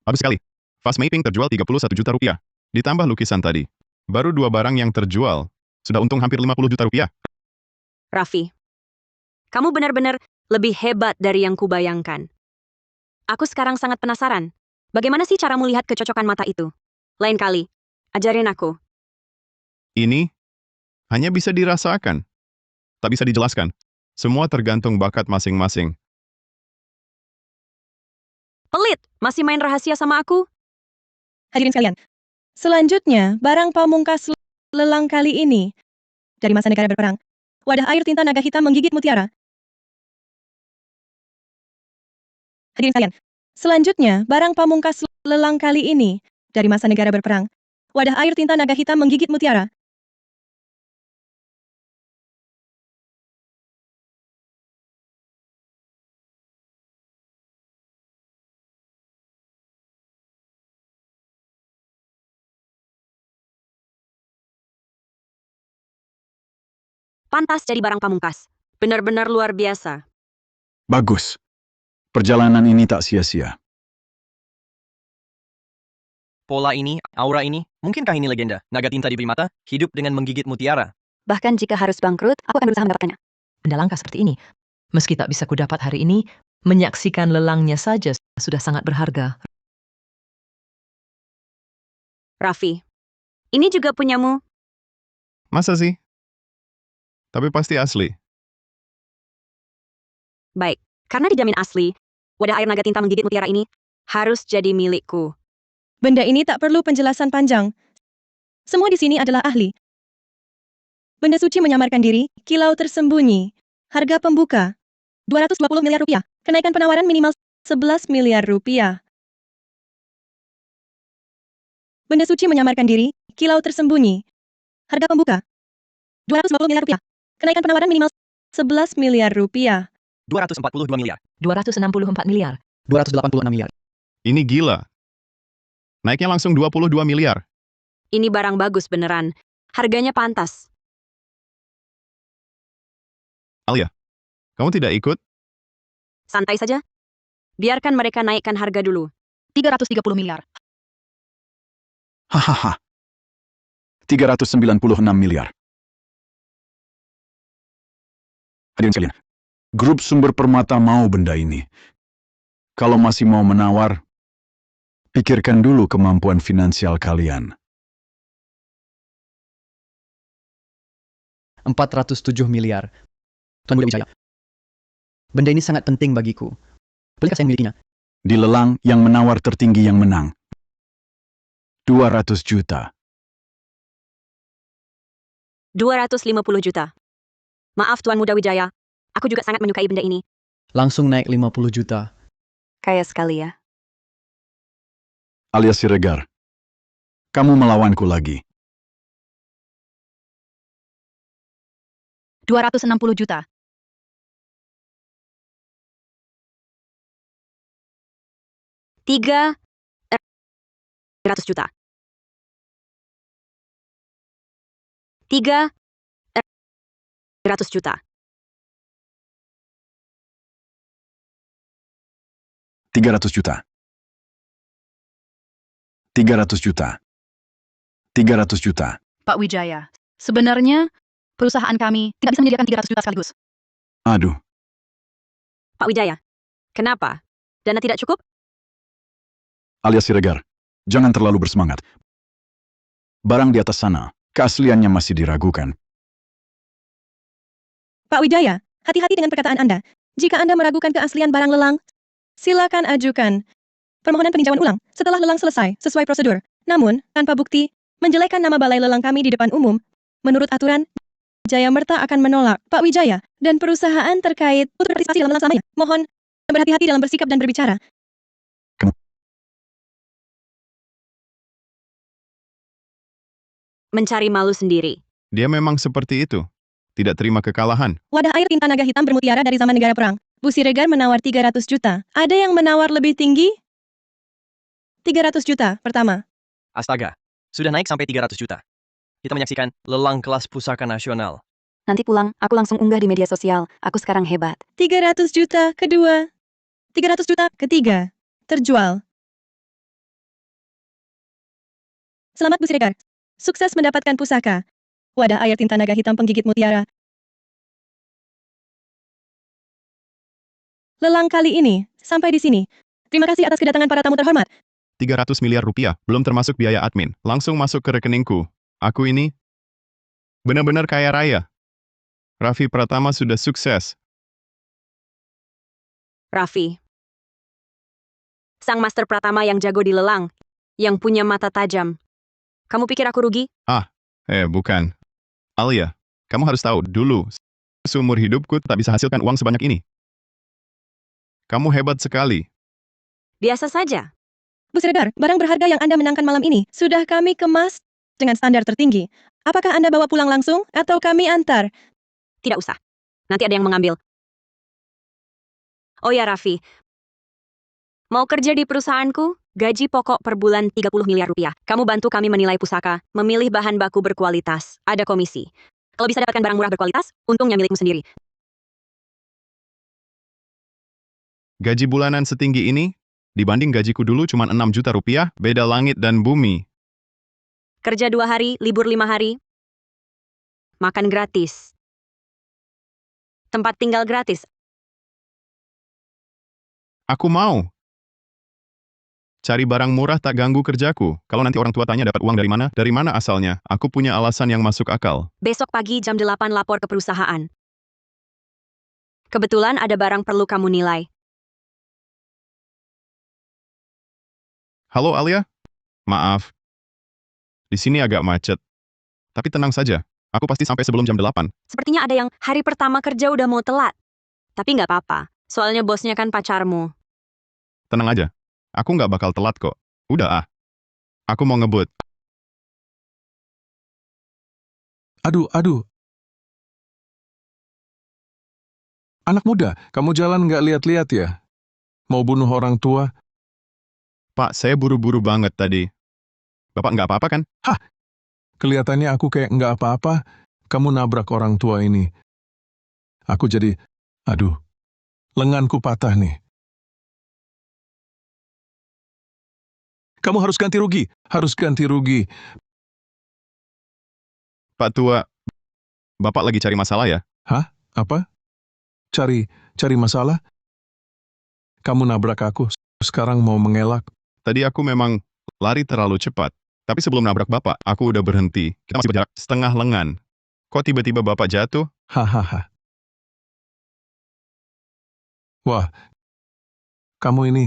Bagus sekali. Vase mapping terjual 31 juta rupiah. Ditambah lukisan tadi. Baru 2 barang yang terjual. Sudah untung hampir 50 juta rupiah. Raffi, kamu benar-benar lebih hebat dari yang kubayangkan. Aku sekarang sangat penasaran. Bagaimana sih cara melihat kecocokan mata itu? Lain kali, ajarin aku. Ini hanya bisa dirasakan. Tak bisa dijelaskan. Semua tergantung bakat masing-masing. Pelit, masih main rahasia sama aku? Hadirin sekalian. Selanjutnya, barang pamungkas lelang kali ini. Dari masa negara berperang. Wadah air tinta naga hitam menggigit mutiara. Hadirin sekalian. Selanjutnya, barang pamungkas lelang kali ini. Dari masa negara berperang. Wadah air tinta naga hitam menggigit mutiara. Pantas jadi barang pamungkas. Benar-benar luar biasa. Bagus. Perjalanan ini tak sia-sia. Pola ini, aura ini, mungkinkah ini legenda? Naga tinta diberi mata, hidup dengan menggigit mutiara. Bahkan jika harus bangkrut, aku akan berusaha mendapatkannya. Benda langka seperti ini. Meski tak bisa kudapat hari ini, menyaksikan lelangnya saja sudah sangat berharga. Raffi, ini juga punyamu. Masa sih? Tapi pasti asli. Baik, karena dijamin asli, wadah air naga tinta menggigit mutiara ini harus jadi milikku. Benda ini tak perlu penjelasan panjang. Semua di sini adalah ahli. Benda suci menyamarkan diri, kilau tersembunyi. Harga pembuka 220 miliar rupiah. Kenaikan penawaran minimal 11 miliar rupiah. Benda suci menyamarkan diri, kilau tersembunyi. Harga pembuka 220 miliar rupiah. Kenaikan penawaran minimal 11 miliar rupiah. 242 miliar. 264 miliar. 286 miliar. Ini gila. Naiknya langsung 22 miliar. Ini barang bagus beneran. Harganya pantas. Alia, kamu tidak ikut? Santai saja. Biarkan mereka naikkan harga dulu. 330 miliar. Hahaha. 396 miliar. Hadirin sekalian, grup Sumber Permata mau benda ini. Kalau masih mau menawar, pikirkan dulu kemampuan finansial kalian. 407 miliar. Tuan Muda Wijaya. Benda ini sangat penting bagiku. Bolehkah saya memilikinya? Di lelang yang menawar tertinggi yang menang. 200 juta. 250 juta. Maaf Tuan Muda Wijaya, aku juga sangat menyukai benda ini. Langsung naik 50 juta. Kaya sekali ya. Alias Siregar, kamu melawanku lagi. 260 juta. 300 juta. 300 juta. 300 juta. 300 juta. 300 juta. Pak Wijaya, sebenarnya perusahaan kami tidak bisa menyediakan 300 juta sekaligus. Aduh, Pak Wijaya, kenapa? Dana tidak cukup? alias Siregar, jangan terlalu bersemangat. Barang di atas sana, keasliannya masih diragukan. Pak Wijaya, hati-hati dengan perkataan Anda. Jika Anda meragukan keaslian barang lelang, silakan ajukan permohonan peninjauan ulang setelah lelang selesai sesuai prosedur. Namun, tanpa bukti, menjelekkan nama balai lelang kami di depan umum, menurut aturan, Jaya Merta akan menolak Pak Wijaya dan perusahaan terkait untuk berpartisipasi dalam lelang selamanya. Mohon berhati-hati dalam bersikap dan berbicara. Mencari malu sendiri. Dia memang seperti itu. Tidak terima kekalahan. Wadah air tinta naga hitam bermutiara dari zaman negara perang. Bu Siregar menawar 300 juta. Ada yang menawar lebih tinggi? 300 juta, pertama. Astaga, sudah naik sampai 300 juta. Kita menyaksikan lelang kelas pusaka nasional. Nanti pulang, aku langsung unggah di media sosial. Aku sekarang hebat. 300 juta, kedua. 300 juta, ketiga. Terjual. Selamat Bu Siregar. Sukses mendapatkan pusaka. Wadah air tinta naga hitam penggigit mutiara. Lelang kali ini, sampai di sini. Terima kasih atas kedatangan para tamu terhormat. 300 miliar rupiah, belum termasuk biaya admin. Langsung masuk ke rekeningku. Aku ini benar-benar kaya raya. Raffi Pratama sudah sukses. Raffi. Sang Master Pratama yang jago di lelang, yang punya mata tajam. Kamu pikir aku rugi? Bukan. Alia, kamu harus tahu, dulu, seumur hidupku tak bisa hasilkan uang sebanyak ini. Kamu hebat sekali. Biasa saja. Bu Siregar, barang berharga yang Anda menangkan malam ini sudah kami kemas dengan standar tertinggi. Apakah Anda bawa pulang langsung atau kami antar? Tidak usah. Nanti ada yang mengambil. Oh ya Raffi, mau kerja di perusahaanku? Gaji pokok per bulan 30 miliar rupiah. Kamu bantu kami menilai pusaka, memilih bahan baku berkualitas. Ada komisi. Kalau bisa dapatkan barang murah berkualitas, untungnya milikmu sendiri. Gaji bulanan setinggi ini, dibanding gajiku dulu cuma 6 juta rupiah, beda langit dan bumi. Kerja 2 hari, libur 5 hari. Makan gratis. Tempat tinggal gratis. Aku mau. Cari barang murah tak ganggu kerjaku. Kalau nanti orang tua tanya dapat uang dari mana asalnya, aku punya alasan yang masuk akal. Besok pagi jam 8 lapor ke perusahaan. Kebetulan ada barang perlu kamu nilai. Halo Alia? Maaf. Di sini agak macet. Tapi tenang saja, aku pasti sampai sebelum jam 8. Sepertinya ada yang hari pertama kerja udah mau telat. Tapi nggak apa-apa, soalnya bosnya kan pacarmu. Tenang aja. Aku nggak bakal telat kok. Udah Aku mau ngebut. Aduh. Anak muda, kamu jalan nggak lihat-lihat ya? Mau bunuh orang tua? Pak, saya buru-buru banget tadi. Bapak nggak apa-apa kan? Kelihatannya aku kayak nggak apa-apa. Kamu nabrak orang tua ini. Aku jadi, aduh, lenganku patah nih. Kamu harus ganti rugi. Harus ganti rugi. Pak Tua, Bapak lagi cari masalah ya? Hah? Apa? Cari masalah? Kamu nabrak aku. Sekarang mau mengelak. Tadi aku memang lari terlalu cepat. Tapi sebelum nabrak Bapak, aku udah berhenti. Kita masih berjarak setengah lengan. Kok tiba-tiba Bapak jatuh? Hahaha. Wah, kamu ini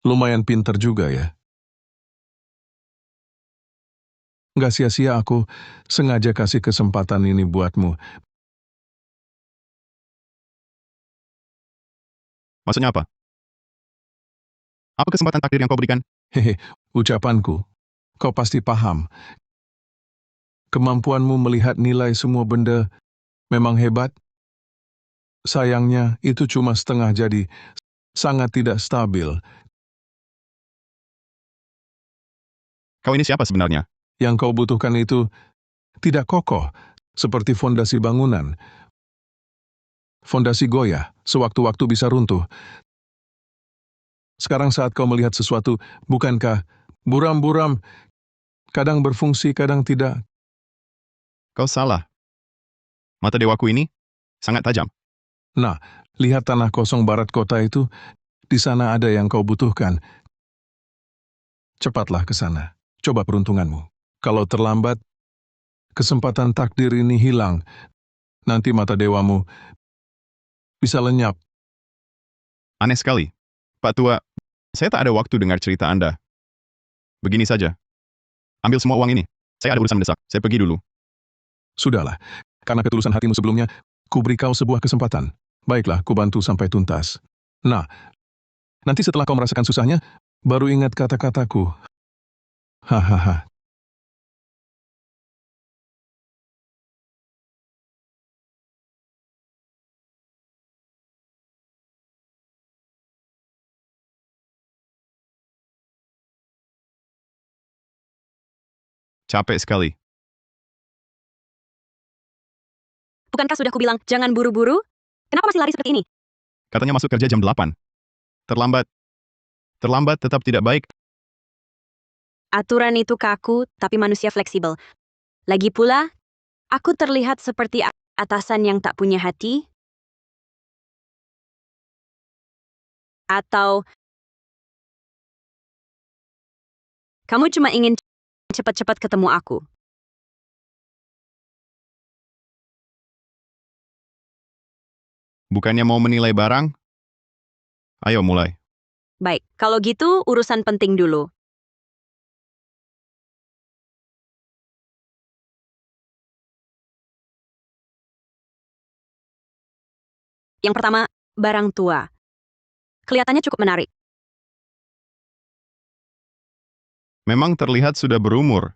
lumayan pinter juga ya. Nggak sia-sia aku sengaja kasih kesempatan ini buatmu. Maksudnya apa? Apa kesempatan takdir yang kau berikan? Hehe, ucapanku. Kau pasti paham. Kemampuanmu melihat nilai semua benda memang hebat. Sayangnya, itu cuma setengah jadi. Sangat tidak stabil. Kau ini siapa sebenarnya? Yang kau butuhkan itu tidak kokoh, seperti fondasi bangunan. Fondasi goyah, sewaktu-waktu bisa runtuh. Sekarang saat kau melihat sesuatu, bukankah buram-buram kadang berfungsi, kadang tidak? Kau salah. Mata dewaku ini sangat tajam. Nah, lihat tanah kosong barat kota itu, di sana ada yang kau butuhkan. Cepatlah ke sana. Coba peruntunganmu. Kalau terlambat, kesempatan takdir ini hilang. Nanti mata dewamu bisa lenyap. Aneh sekali. Pak Tua, saya tak ada waktu dengar cerita Anda. Begini saja. Ambil semua uang ini. Saya ada urusan mendesak. Saya pergi dulu. Sudahlah, karena ketulusan hatimu sebelumnya, ku beri kau sebuah kesempatan. Baiklah, ku bantu sampai tuntas. Nah, nanti setelah kau merasakan susahnya, baru ingat kata-kataku. Hahaha. Capek sekali. Bukankah sudah kubilang, jangan buru-buru? Kenapa masih lari seperti ini? Katanya masuk kerja jam 8. Terlambat. Terlambat tetap tidak baik. Aturan itu kaku, tapi manusia fleksibel. Lagi pula, aku terlihat seperti atasan yang tak punya hati? Atau kamu cuma ingin cepat-cepat ketemu aku? Bukannya mau menilai barang? Ayo mulai. Baik, kalau gitu urusan penting dulu. Yang pertama, barang tua. Kelihatannya cukup menarik. Memang terlihat sudah berumur.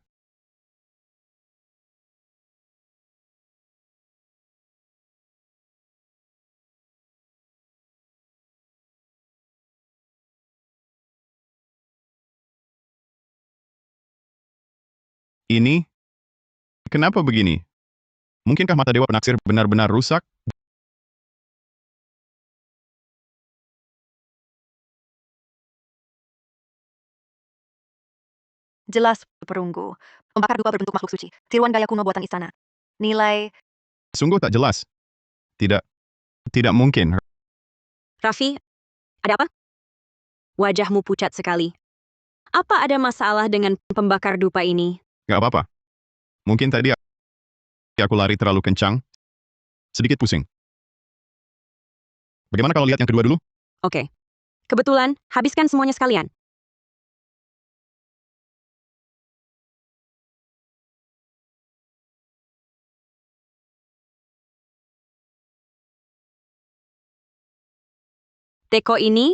Ini? Kenapa begini? Mungkinkah mata dewa penaksir benar-benar rusak? Jelas, perunggu. Pembakar dupa berbentuk makhluk suci. Tiruan gaya kuno buatan istana. Nilai Sungguh tak jelas. Tidak. Tidak mungkin. Raffi, ada apa? Wajahmu pucat sekali. Apa ada masalah dengan pembakar dupa ini? Gak apa-apa. Mungkin tadi aku lari terlalu kencang. Sedikit pusing. Bagaimana kalau lihat yang kedua dulu? Oke. Kebetulan, habiskan semuanya sekalian. Teko ini,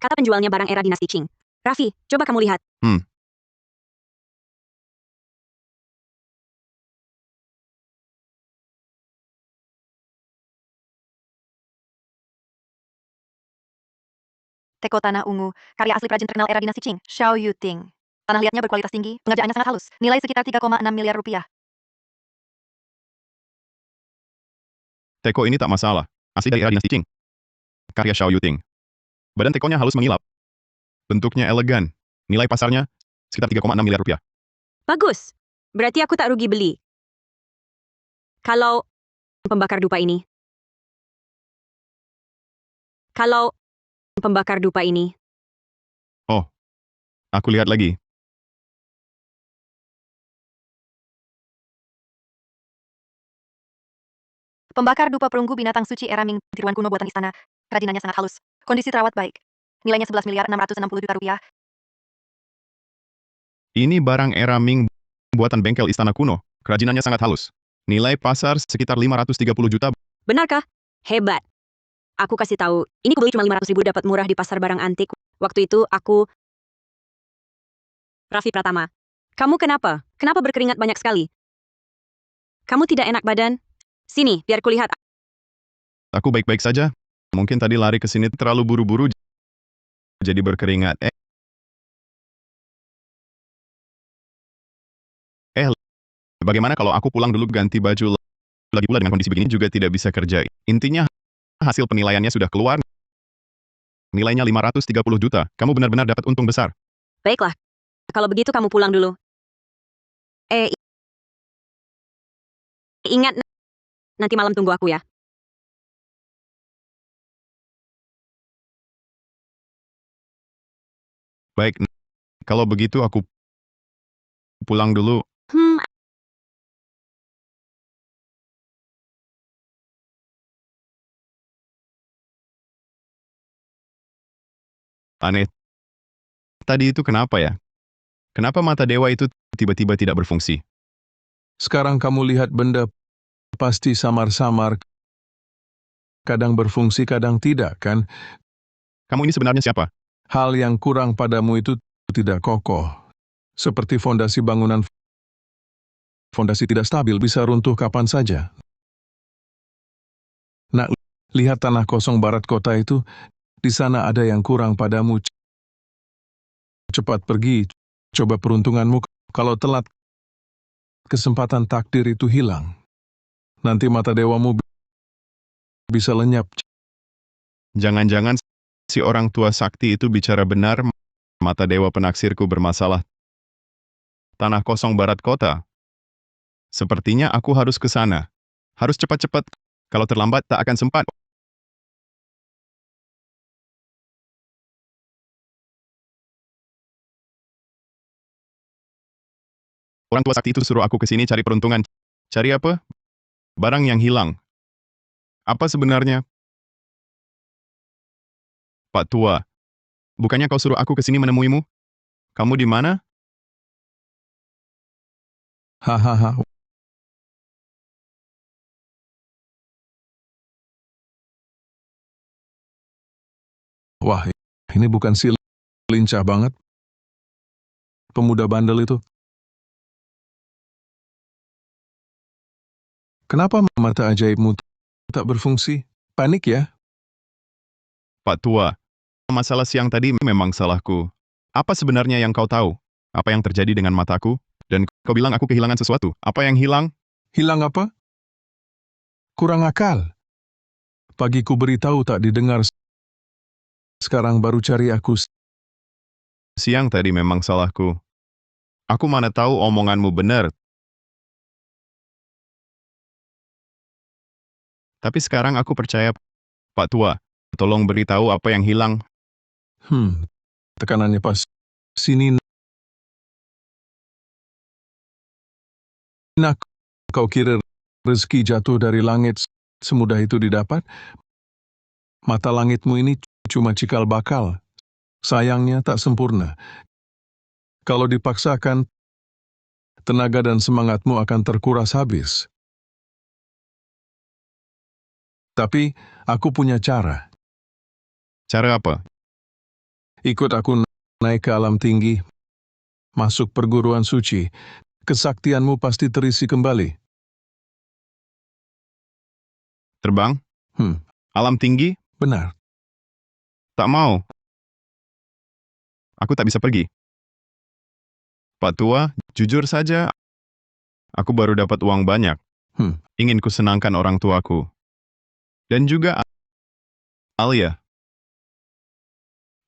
kata penjualnya barang era dinasti Qing. Raffi, coba kamu lihat. Teko Tanah Ungu, karya asli perajin terkenal era dinasti Qing, Xiao Yuting. Tanah liatnya berkualitas tinggi, pengerjaannya sangat halus, nilai sekitar 3,6 miliar rupiah. Teko ini tak masalah. Asli dari era dinasti Qing. Karya Xiao Yuting. Badan tekonya halus mengilap. Bentuknya elegan. Nilai pasarnya sekitar 3,6 miliar rupiah. Bagus. Berarti aku tak rugi beli. Kalau pembakar dupa ini. Kalau pembakar dupa ini. Oh, aku lihat lagi. Pembakar dupa perunggu binatang suci era Ming, tiruan kuno buatan istana. Kerajinannya sangat halus. Kondisi terawat baik. Nilainya 11 miliar 660 juta rupiah. Ini barang era Ming buatan bengkel istana kuno. Kerajinannya sangat halus. Nilai pasar sekitar 530 juta. Benarkah? Hebat. Aku kasih tahu, ini kubeli cuma 500 ribu dapat murah di pasar barang antik. Waktu itu aku... Raffi Pratama. Kamu kenapa? Kenapa berkeringat banyak sekali? Kamu tidak enak badan? Sini, biar kulihat. Aku baik-baik saja. Mungkin tadi lari ke sini terlalu buru-buru jadi berkeringat. Bagaimana kalau aku pulang dulu ganti baju? Lagi pula dengan kondisi begini juga tidak bisa kerja. Intinya hasil penilaiannya sudah keluar. Nilainya 530 juta. Kamu benar-benar dapat untung besar. Baiklah. Kalau begitu kamu pulang dulu. Ingat, nanti malam tunggu aku ya. Baik, kalau begitu aku pulang dulu. Aneh. Tadi itu kenapa ya? Kenapa mata dewa itu tiba-tiba tidak berfungsi? Sekarang kamu lihat benda pasti samar-samar. Kadang berfungsi, kadang tidak, kan? Kamu ini sebenarnya siapa? Hal yang kurang padamu itu tidak kokoh. Seperti fondasi bangunan. Fondasi tidak stabil bisa runtuh kapan saja. Nak, lihat tanah kosong barat kota itu. Di sana ada yang kurang padamu. Cepat pergi. Coba peruntunganmu. Kalau telat, kesempatan takdir itu hilang. Nanti mata dewamu bisa lenyap. Jangan-jangan si orang tua sakti itu bicara benar, mata dewa penaksirku bermasalah. Tanah kosong barat kota. Sepertinya aku harus ke sana. Harus cepat-cepat. Kalau terlambat tak akan sempat. Orang tua sakti itu suruh aku ke sini cari peruntungan. Cari apa? Barang yang hilang. Apa sebenarnya? Pak tua, bukannya kau suruh aku ke sini menemuimu? Kamu di mana? Hahaha. Wah, ini bukan si lincah banget. Pemuda bandel itu. Kenapa mata ajaibmu tak berfungsi? Panik ya? Pak tua, masalah siang tadi memang salahku. Apa sebenarnya yang kau tahu? Apa yang terjadi dengan mataku? Dan kau bilang aku kehilangan sesuatu. Apa yang hilang? Hilang apa? Kurang akal. Pagi ku beritahu tak didengar. Sekarang baru cari aku. Siang tadi memang salahku. Aku mana tahu omonganmu benar. Tapi sekarang aku percaya, Pak tua, tolong beritahu apa yang hilang. Tekanannya pas. Sini. Nak, kau kira rezeki jatuh dari langit semudah itu didapat? Mata langitmu ini cuma cikal bakal. Sayangnya tak sempurna. Kalau dipaksakan, tenaga dan semangatmu akan terkuras habis. Tapi, aku punya cara. Cara apa? Ikut aku naik ke alam tinggi, masuk perguruan suci, kesaktianmu pasti terisi kembali. Terbang? Alam tinggi? Benar. Tak mau. aku tak bisa pergi. Pak Tua, jujur saja, aku baru dapat uang banyak. Ingin kusenangkan orang tuaku. Dan juga Alia.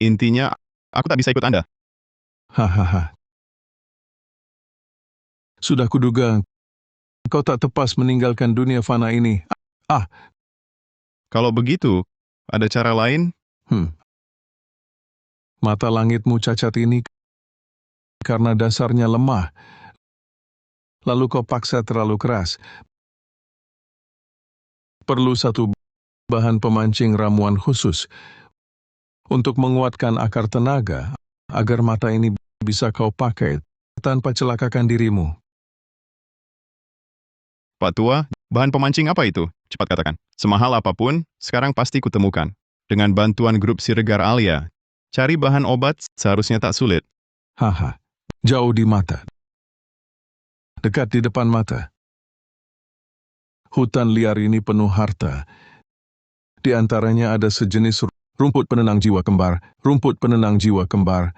Intinya, aku tak bisa ikut Anda. Hahaha. Sudah kuduga, kau tak tepas meninggalkan dunia fana ini. Kalau begitu, ada cara lain? Mata langitmu cacat ini karena dasarnya lemah. Lalu kau paksa terlalu keras. Perlu satu bahan pemancing ramuan khusus untuk menguatkan akar tenaga agar mata ini bisa kau pakai tanpa celakakan dirimu. Pak Tua, bahan pemancing apa itu? Cepat katakan. Semahal apapun, sekarang pasti kutemukan. Dengan bantuan grup Siregar Alia, cari bahan obat seharusnya tak sulit. Haha, jauh di mata. Dekat di depan mata. Hutan liar ini penuh harta. Di antaranya ada sejenis rumput penenang jiwa kembar. Rumput penenang jiwa kembar.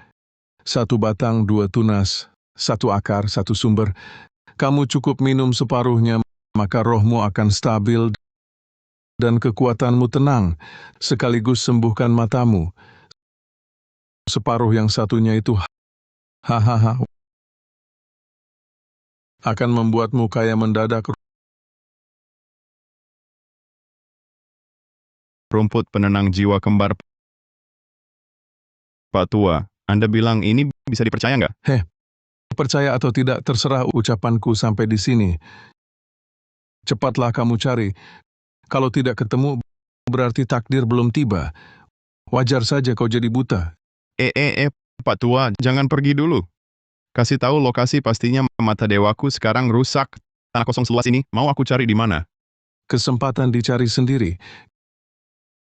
Satu batang, dua tunas. Satu akar, satu sumber. Kamu cukup minum separuhnya, maka rohmu akan stabil dan kekuatanmu tenang, sekaligus sembuhkan matamu. Separuh yang satunya itu, hahaha, akan membuatmu kaya mendadak. Rumput penenang jiwa kembar. Pak Tua, Anda bilang ini bisa dipercaya nggak? Percaya atau tidak, terserah ucapanku sampai di sini. Cepatlah kamu cari. Kalau tidak ketemu, berarti takdir belum tiba. Wajar saja kau jadi buta. Pak Tua, jangan pergi dulu. Kasih tahu lokasi pastinya mata dewaku sekarang rusak. Tanah kosong seluas ini, mau aku cari di mana? Kesempatan dicari sendiri.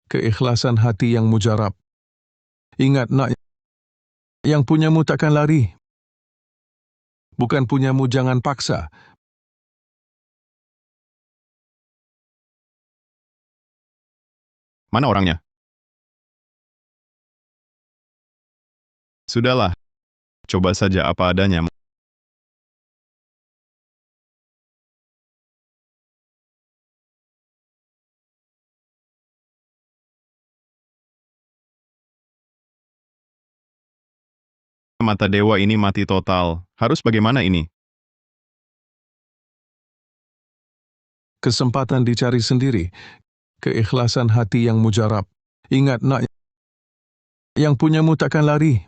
Keikhlasan hati yang mujarab. Ingat nak, yang punyamu takkan lari. Bukan punyamu jangan paksa. Mana orangnya? Sudahlah. Coba saja apa adanya. Mata dewa ini mati total. Harus bagaimana ini? Kesempatan dicari sendiri. Keikhlasan hati yang mujarab. Ingat nak, yang punyamu takkan lari.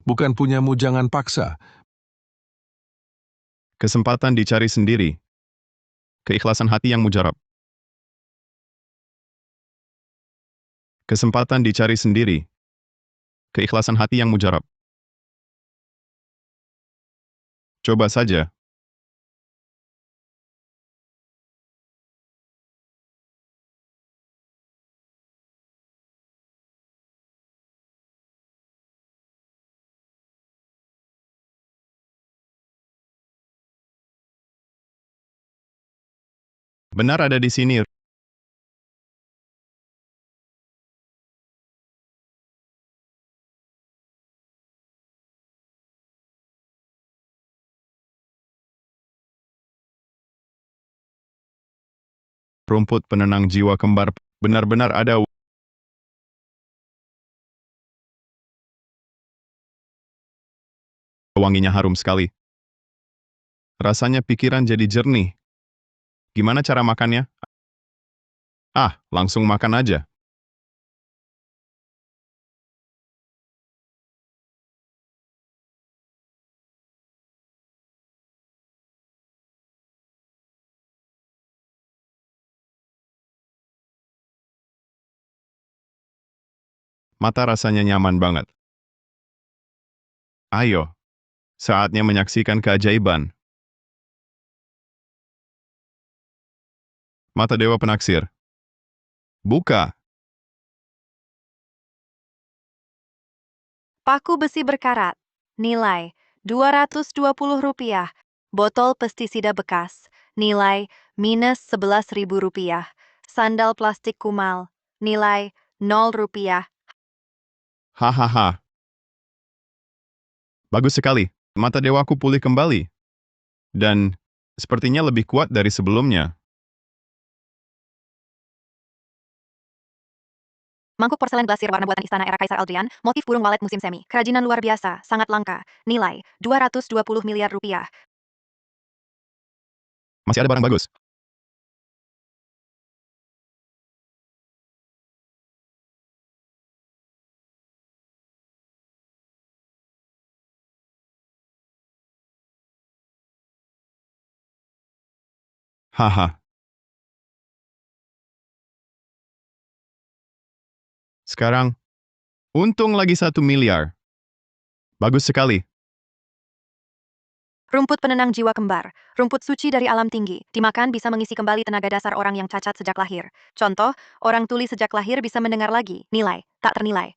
Bukan punyamu jangan paksa. Kesempatan dicari sendiri. Keikhlasan hati yang mujarab. Kesempatan dicari sendiri. Keikhlasan hati yang mujarab. Coba saja. Benar ada di sini. Rumput penenang jiwa kembar. Benar-benar ada. Wanginya harum sekali. Rasanya pikiran jadi jernih. Gimana cara makannya? Langsung makan aja. Mata rasanya nyaman banget. Ayo, saatnya menyaksikan keajaiban. Mata dewa penaksir. Buka. Paku besi berkarat. Nilai Rp220. Botol pestisida bekas. Nilai minus Rp11.000. Sandal plastik kumal. Nilai Rp0. Hahaha. Bagus sekali. Mata dewaku pulih kembali. Dan sepertinya lebih kuat dari sebelumnya. Mangkuk porselen glasir warna buatan istana era Kaisar Aldrian, motif burung walet musim semi. Kerajinan luar biasa, sangat langka. Nilai, 220 miliar rupiah. Masih ada barang bagus. Haha. Sekarang, untung lagi 1 miliar. Bagus sekali. Rumput penenang jiwa kembar. Rumput suci dari alam tinggi. Dimakan bisa mengisi kembali tenaga dasar orang yang cacat sejak lahir. Contoh, orang tuli sejak lahir bisa mendengar lagi. Nilai, tak ternilai.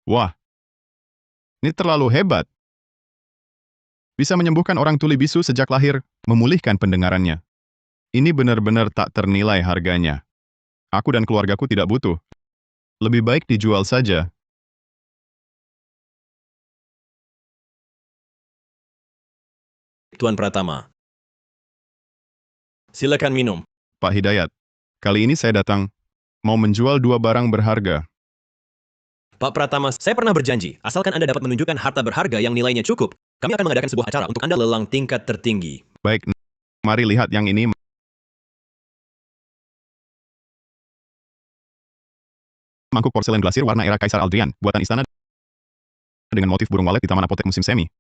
Wah. Ini terlalu hebat. Bisa menyembuhkan orang tuli bisu sejak lahir, memulihkan pendengarannya. Ini benar-benar tak ternilai harganya. Aku dan keluargaku tidak butuh. Lebih baik dijual saja. Tuan Pratama. Silakan minum. Pak Hidayat, kali ini saya datang mau menjual 2 barang berharga. Pak Pratama, saya pernah berjanji, asalkan Anda dapat menunjukkan harta berharga yang nilainya cukup, kami akan mengadakan sebuah acara untuk Anda lelang tingkat tertinggi. Baik, mari lihat yang ini. Mangkuk porselen glasir warna era Kaisar Aldrian, buatan istana dengan motif burung walet di Taman Apotek musim semi.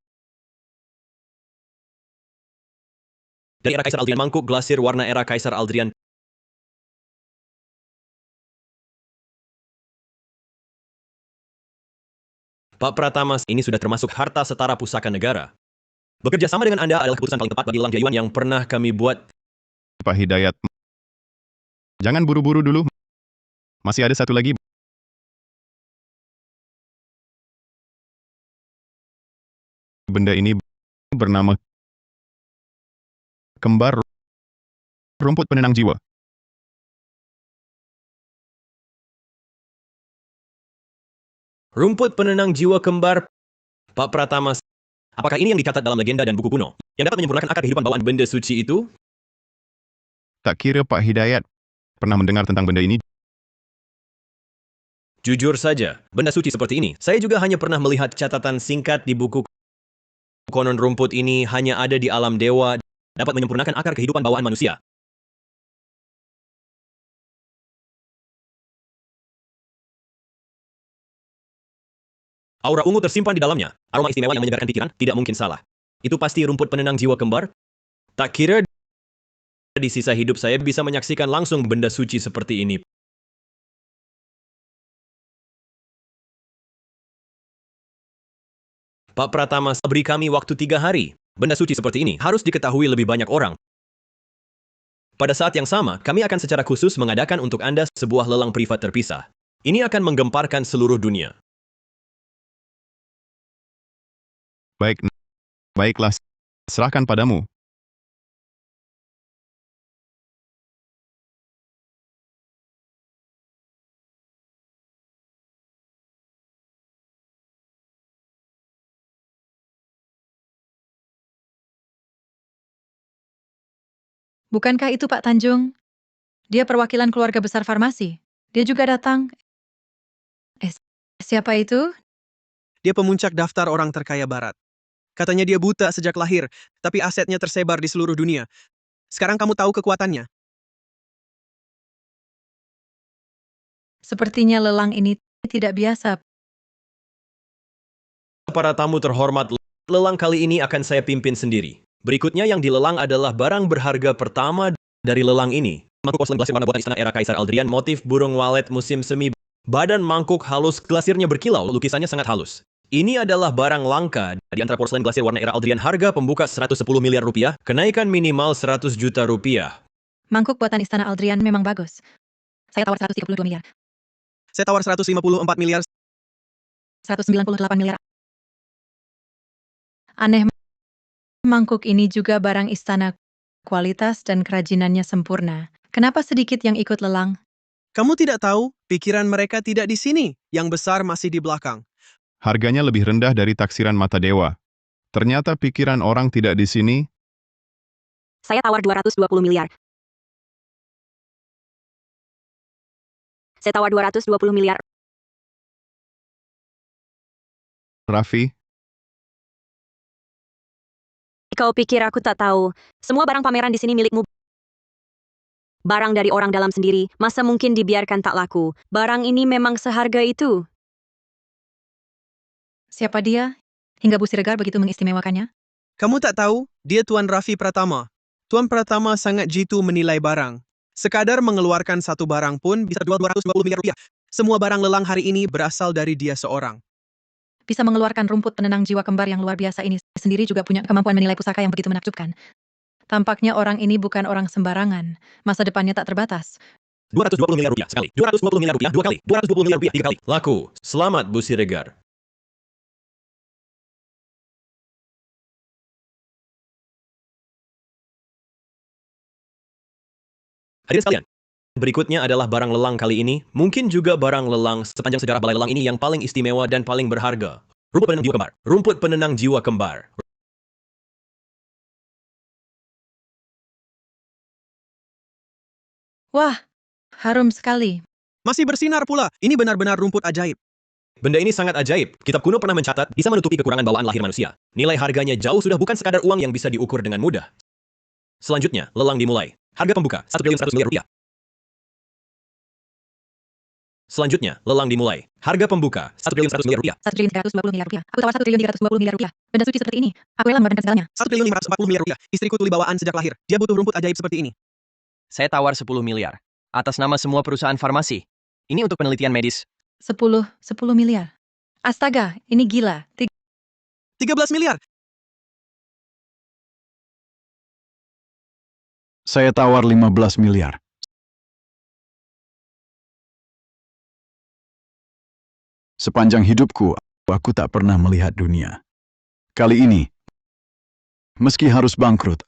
Dari era Kaisar Aldrian, mangkuk glasir warna era Kaisar Aldrian. Pak Pratama, ini sudah termasuk harta setara pusaka negara. Bekerja sama dengan Anda adalah keputusan paling tepat bagi lelang Jayuan yang pernah kami buat. Pak Hidayat, jangan buru-buru dulu. Masih ada satu lagi. Benda ini bernama kembar rumput penenang jiwa. Rumput penenang jiwa kembar. Pak Pratama, apakah ini yang dicatat dalam legenda dan buku kuno, yang dapat menyempurnakan akar kehidupan bawaan benda suci itu? Tak kira Pak Hidayat pernah mendengar tentang benda ini. Jujur saja, benda suci seperti ini, saya juga hanya pernah melihat catatan singkat di buku. Konon rumput ini hanya ada di alam dewa, dapat menyempurnakan akar kehidupan bawaan manusia. Aura ungu tersimpan di dalamnya, aroma istimewa yang menyegarkan pikiran, tidak mungkin salah. Itu pasti rumput penenang jiwa kembar? Tak kira di sisa hidup saya bisa menyaksikan langsung benda suci seperti ini. Pak Pratama, beri kami waktu 3 hari. Benda suci seperti ini harus diketahui lebih banyak orang. Pada saat yang sama, kami akan secara khusus mengadakan untuk Anda sebuah lelang privat terpisah. Ini akan menggemparkan seluruh dunia. Baiklah, serahkan padamu. Bukankah itu Pak Tanjung? Dia perwakilan keluarga besar farmasi. Dia juga datang. Siapa itu? Dia pemuncak daftar orang terkaya barat. Katanya dia buta sejak lahir, tapi asetnya tersebar di seluruh dunia. Sekarang kamu tahu kekuatannya. Sepertinya lelang ini tidak biasa. Para tamu terhormat, lelang kali ini akan saya pimpin sendiri. Berikutnya yang dilelang adalah barang berharga pertama dari lelang ini. Mangkuk porselen glasir warna buatan istana era Kaisar Aldrian, motif burung walet musim semi. Badan mangkuk halus, glasirnya berkilau, lukisannya sangat halus. Ini adalah barang langka di antara porselen glasir warna era Aldrian, harga pembuka 110 miliar rupiah, kenaikan minimal 100 juta rupiah. Mangkuk buatan istana Aldrian memang bagus. Saya tawar 132 miliar. Saya tawar 154 miliar. 198 miliar. Aneh, mangkuk ini juga barang istana kualitas dan kerajinannya sempurna. Kenapa sedikit yang ikut lelang? Kamu tidak tahu, pikiran mereka tidak di sini. Yang besar masih di belakang. Harganya lebih rendah dari taksiran mata dewa. Ternyata pikiran orang tidak di sini. Saya tawar 220 miliar. Saya tawar 220 miliar. Raffi, Kau pikir aku tak tahu? Semua barang pameran di sini milikmu. Barang dari orang dalam sendiri, masa mungkin dibiarkan tak laku? Barang ini memang seharga itu. Siapa dia? Hingga Bu Siregar begitu mengistimewakannya? Kamu tak tahu, dia Tuan Raffi Pratama. Tuan Pratama sangat jitu menilai barang. Sekadar mengeluarkan satu barang pun bisa jual 220 miliar rupiah. Semua barang lelang hari ini berasal dari dia seorang. Bisa mengeluarkan rumput penenang jiwa kembar yang luar biasa ini sendiri juga punya kemampuan menilai pusaka yang begitu menakjubkan. Tampaknya orang ini bukan orang sembarangan. Masa depannya tak terbatas. 220 miliar rupiah sekali. 220 miliar rupiah 2 kali. 220 miliar rupiah 3 kali. Laku. Selamat Bu Siregar. Hadirin sekalian, berikutnya adalah barang lelang kali ini, mungkin juga barang lelang sepanjang sejarah balai lelang ini yang paling istimewa dan paling berharga. Rumput penenang jiwa kembar. Rumput penenang jiwa kembar. Wah, harum sekali. Masih bersinar pula. Ini benar-benar rumput ajaib. Benda ini sangat ajaib. Kitab kuno pernah mencatat bisa menutupi kekurangan bawaan lahir manusia. Nilai harganya jauh sudah bukan sekadar uang yang bisa diukur dengan mudah. Selanjutnya, lelang dimulai. Harga pembuka, 1 triliun 100 miliar rupiah. Selanjutnya, lelang dimulai. Harga pembuka, 1 triliun 100 miliar rupiah. 1 triliun 320 miliar rupiah. Aku tawar 1 triliun 320 miliar rupiah. Benda suci seperti ini. Aku rela mengorbankan segalanya. 1 triliun 540 miliar rupiah. Istriku tuli bawaan sejak lahir. Dia butuh rumput ajaib seperti ini. Saya tawar 10 miliar. Atas nama semua perusahaan farmasi. Ini untuk penelitian medis. 10 miliar. Astaga, ini gila. 13 miliar. Saya tawar 15 miliar. Sepanjang hidupku, aku tak pernah melihat dunia. Kali ini, meski harus bangkrut,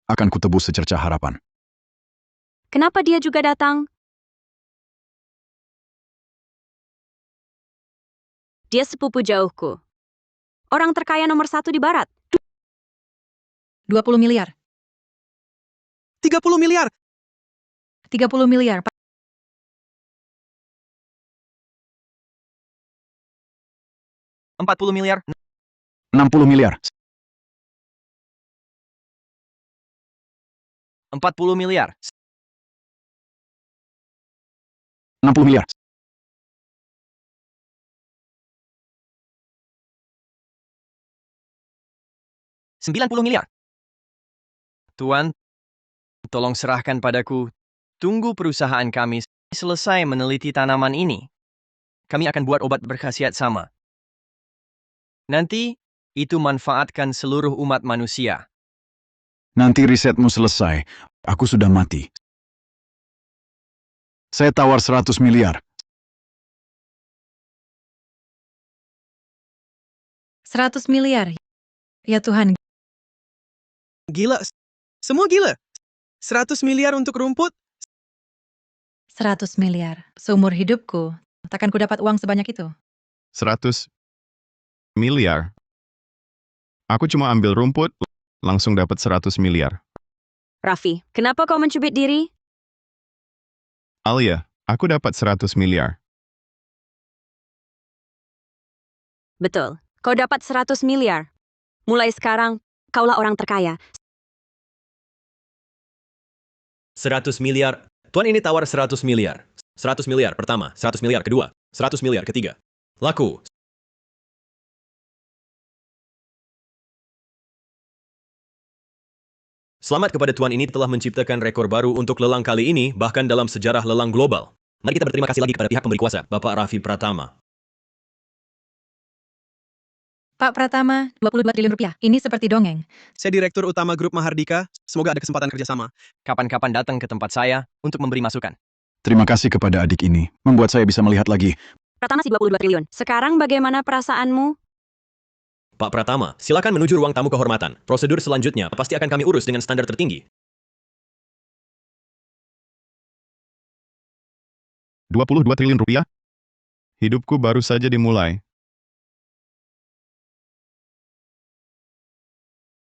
akan kutebus secercah harapan. Kenapa dia juga datang? Dia sepupu jauhku. Orang terkaya nomor 1 di barat. 20 miliar. 30 miliar. 30 miliar. 40 miliar. 60 miliar. 40 miliar. 60 miliar. 90 miliar. Tuan, tolong serahkan padaku. Tunggu perusahaan kami selesai meneliti tanaman ini. Kami akan buat obat berkhasiat sama. Nanti, itu manfaatkan seluruh umat manusia. Nanti risetmu selesai, aku sudah mati. Saya tawar 100 miliar. 100 miliar. Ya Tuhan. Gila. Semua gila. 100 miliar untuk rumput. 100 miliar. Seumur hidupku, takkan ku dapat uang sebanyak itu. 100 miliar. Aku cuma ambil rumput, langsung dapat 100 miliar. Raffi, kenapa kau mencubit diri? Alia, aku dapat 100 miliar. Betul, kau dapat 100 miliar. Mulai sekarang, kaulah orang terkaya. 100 miliar. Tuan ini tawar 100 miliar. 100 miliar pertama, 100 miliar kedua, 100 miliar ketiga. Laku. Selamat kepada Tuan ini telah menciptakan rekor baru untuk lelang kali ini, bahkan dalam sejarah lelang global. Mari kita berterima kasih lagi kepada pihak pemberi kuasa, Bapak Raffi Pratama. Pak Pratama, 22 triliun rupiah. Ini seperti dongeng. Saya Direktur Utama Grup Mahardika. Semoga ada kesempatan kerjasama. Kapan-kapan datang ke tempat saya untuk memberi masukan. Terima kasih kepada adik ini, membuat saya bisa melihat lagi. Pratama si 22 triliun. Sekarang bagaimana perasaanmu? Pak Pratama, silakan menuju ruang tamu kehormatan. Prosedur selanjutnya pasti akan kami urus dengan standar tertinggi. 22 triliun rupiah? Hidupku baru saja dimulai.